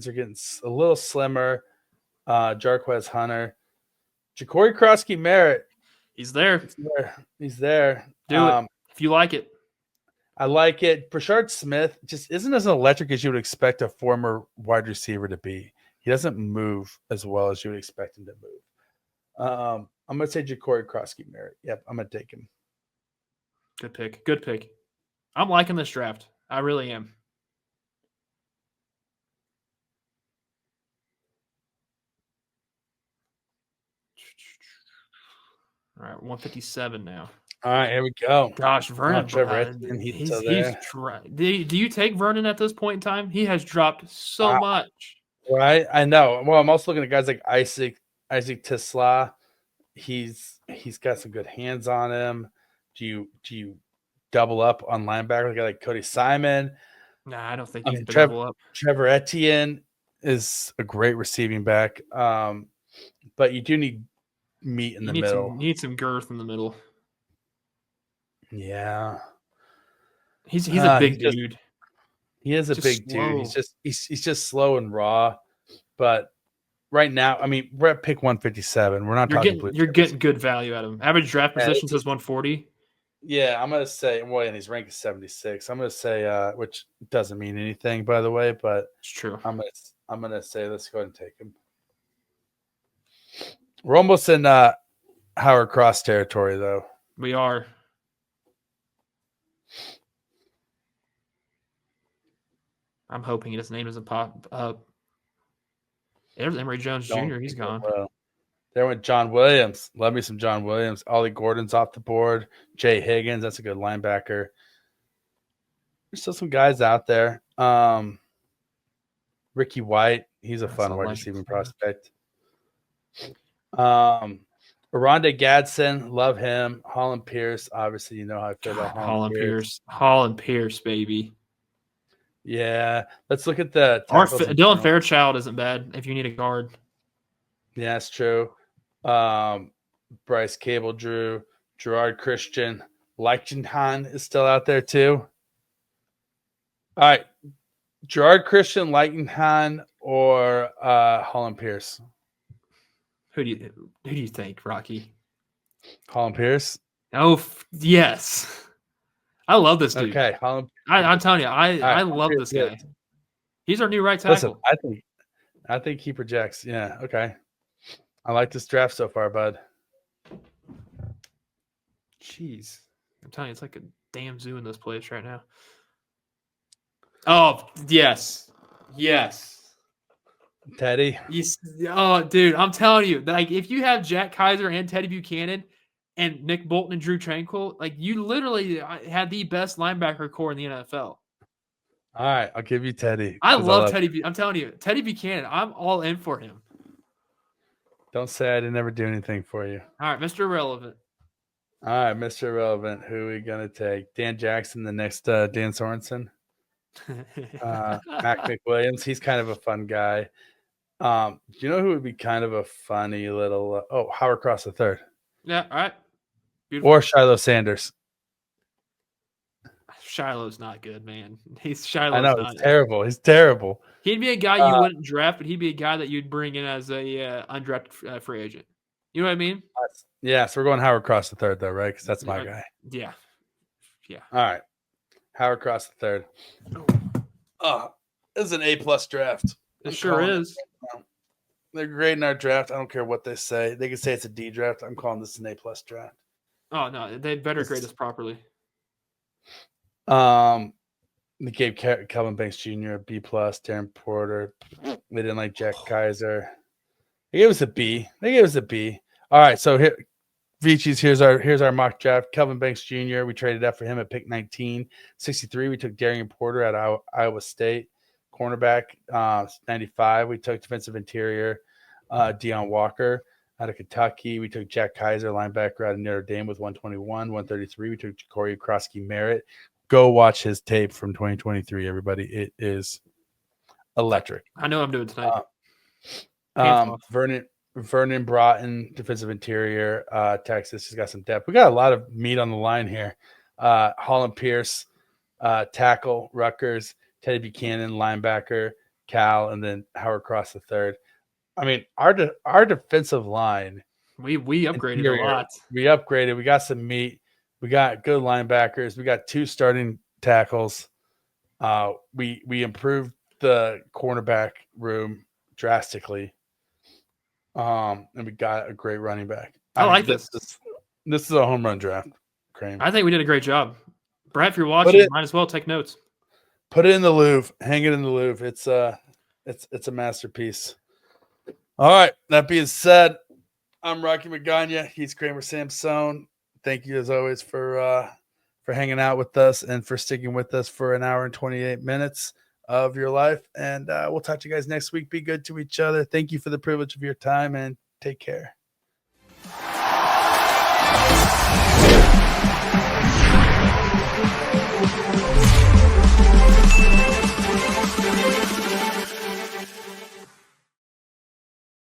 are getting a little slimmer. Jarquez Hunter, Ja'Cory Krosky Merritt. He's there. He's there. Do it if you like it. I like it. Brashard Smith just isn't as electric as you would expect a former wide receiver to be. He doesn't move as well as you would expect him to move. I'm going to say Ja'Cory Krosky Merritt. Yep, I'm going to take him. Good pick. Good pick. I'm liking this draft. I really am. All right, 157 now. All right, here we go. Gosh, Vernon. Trevor Etienne, he's do you take Vernon at this point in time? He has dropped so much. Right, I know. Well, I'm also looking at guys like Isaac Tisla. He's got some good hands on him. Do you double up on linebacker, a guy like Cody Simon? Nah, I don't think you can double up. Trevor Etienne is a great receiving back, but you do need meat in the middle. You need some girth in the middle. Yeah, he's a big dude. He is a big dude. He's just slow and raw. But right now, I mean, we're at pick 157. We're not talking. You're getting good value out of him. Average draft position says 140. Yeah, I'm gonna say. Well, and his rank is 76. I'm gonna say, which doesn't mean anything, by the way, but it's true. I'm gonna say let's go ahead and take him. We're almost in Howard Cross territory, though. We are. I'm hoping his name doesn't pop up. There's Emory Jones Jr. He's gone. There went John Williams. Love me some John Williams. Ollie Gordon's off the board. Jay Higgins, that's a good linebacker. There's still some guys out there. Ricky White, he's a fun wide receiving prospect. Aronde Gadsden, love him. Holland Pierce, obviously you know how I feel about Holland Pierce. Holland Pierce, baby. Yeah, let's look at the Dylan Fairchild isn't bad if you need a guard. Yeah, that's true. Bryce Cable Drew, Gerard Christian, Leichenhan is still out there too. All right, Gerard Christian, Leichenhan, or Holland Pierce. Who do you think, Rocky? Holland Pierce. Oh yes. I love this dude. Okay, I'm telling you, I love this guy. He's our new right tackle. Listen, I think he projects. Yeah, okay. I like this draft so far, bud. Jeez. I'm telling you, it's like a damn zoo in this place right now. Oh, yes. Yes. Teddy. Oh, dude, I'm telling you, like if you have Jack Kaiser and Teddy Buchanan and Nick Bolton and Drew Tranquil, like you literally had the best linebacker core in the NFL. All right, I'll give you Teddy. I 'cause love Teddy. I'm telling you, Teddy Buchanan. I'm all in for him. Don't say I didn't ever do anything for you. All right, Mr. Irrelevant. All right, Mr. Relevant. Who are we gonna take? Dan Jackson, the next Dan Sorensen. Mac McWilliams. He's kind of a fun guy. Do you know who would be kind of a funny little? Howard Cross the third, Yeah. All right. Beautiful. or Shiloh Sanders. Shiloh's not good, man. I Shiloh's know not. he's terrible. He's terrible. He'd be a guy you wouldn't draft, but he'd be a guy that you'd bring in as a undrafted free agent. You know what I mean? Yeah, so we're going Howard Cross the third, though, right? Because that's my guy. Yeah. All right, Howard Cross the third. This is an A+ draft. It sure is. They're grading our draft. I don't care what they say. They can say it's a D draft. I'm calling this an A+ draft. Oh no, they better grade us properly. They gave Kelvin Banks Jr. a B+, Darren Porter. They didn't like Jack Kaiser. They gave us a B. All right, so here, Veach's, here's our mock draft. Kelvin Banks Jr., we traded up for him at pick 19. 63, we took Darren Porter out of Iowa State. Cornerback, 95, we took defensive interior, Deion Walker. Out of Kentucky, we took Jack Kaiser, linebacker out of Notre Dame with 121. 133, we took Corey Krosky-Merritt. Go watch his tape from 2023, everybody. It is electric. I know what I'm doing tonight. Vernon Broughton, defensive interior, Texas. He's got some depth. We got a lot of meat on the line here. Holland Pierce, tackle, Rutgers. Teddy Buchanan, linebacker, Cal, and then Howard Cross the third. I mean, our defensive line. We upgraded a lot. We upgraded. We got some meat. We got good linebackers. We got 2 starting tackles. We improved the cornerback room drastically. And we got a great running back. I like this. This is a home run draft, Krame. I think we did a great job. Brad, if you're watching, might as well take notes. Put it in the Louvre. Hang it in the Louvre. It's a masterpiece. All right. That being said, I'm Rocky Magaña. He's Kramer Sansone. Thank you as always for hanging out with us and for sticking with us for an hour and 28 minutes of your life. And we'll talk to you guys next week. Be good to each other. Thank you for the privilege of your time and take care.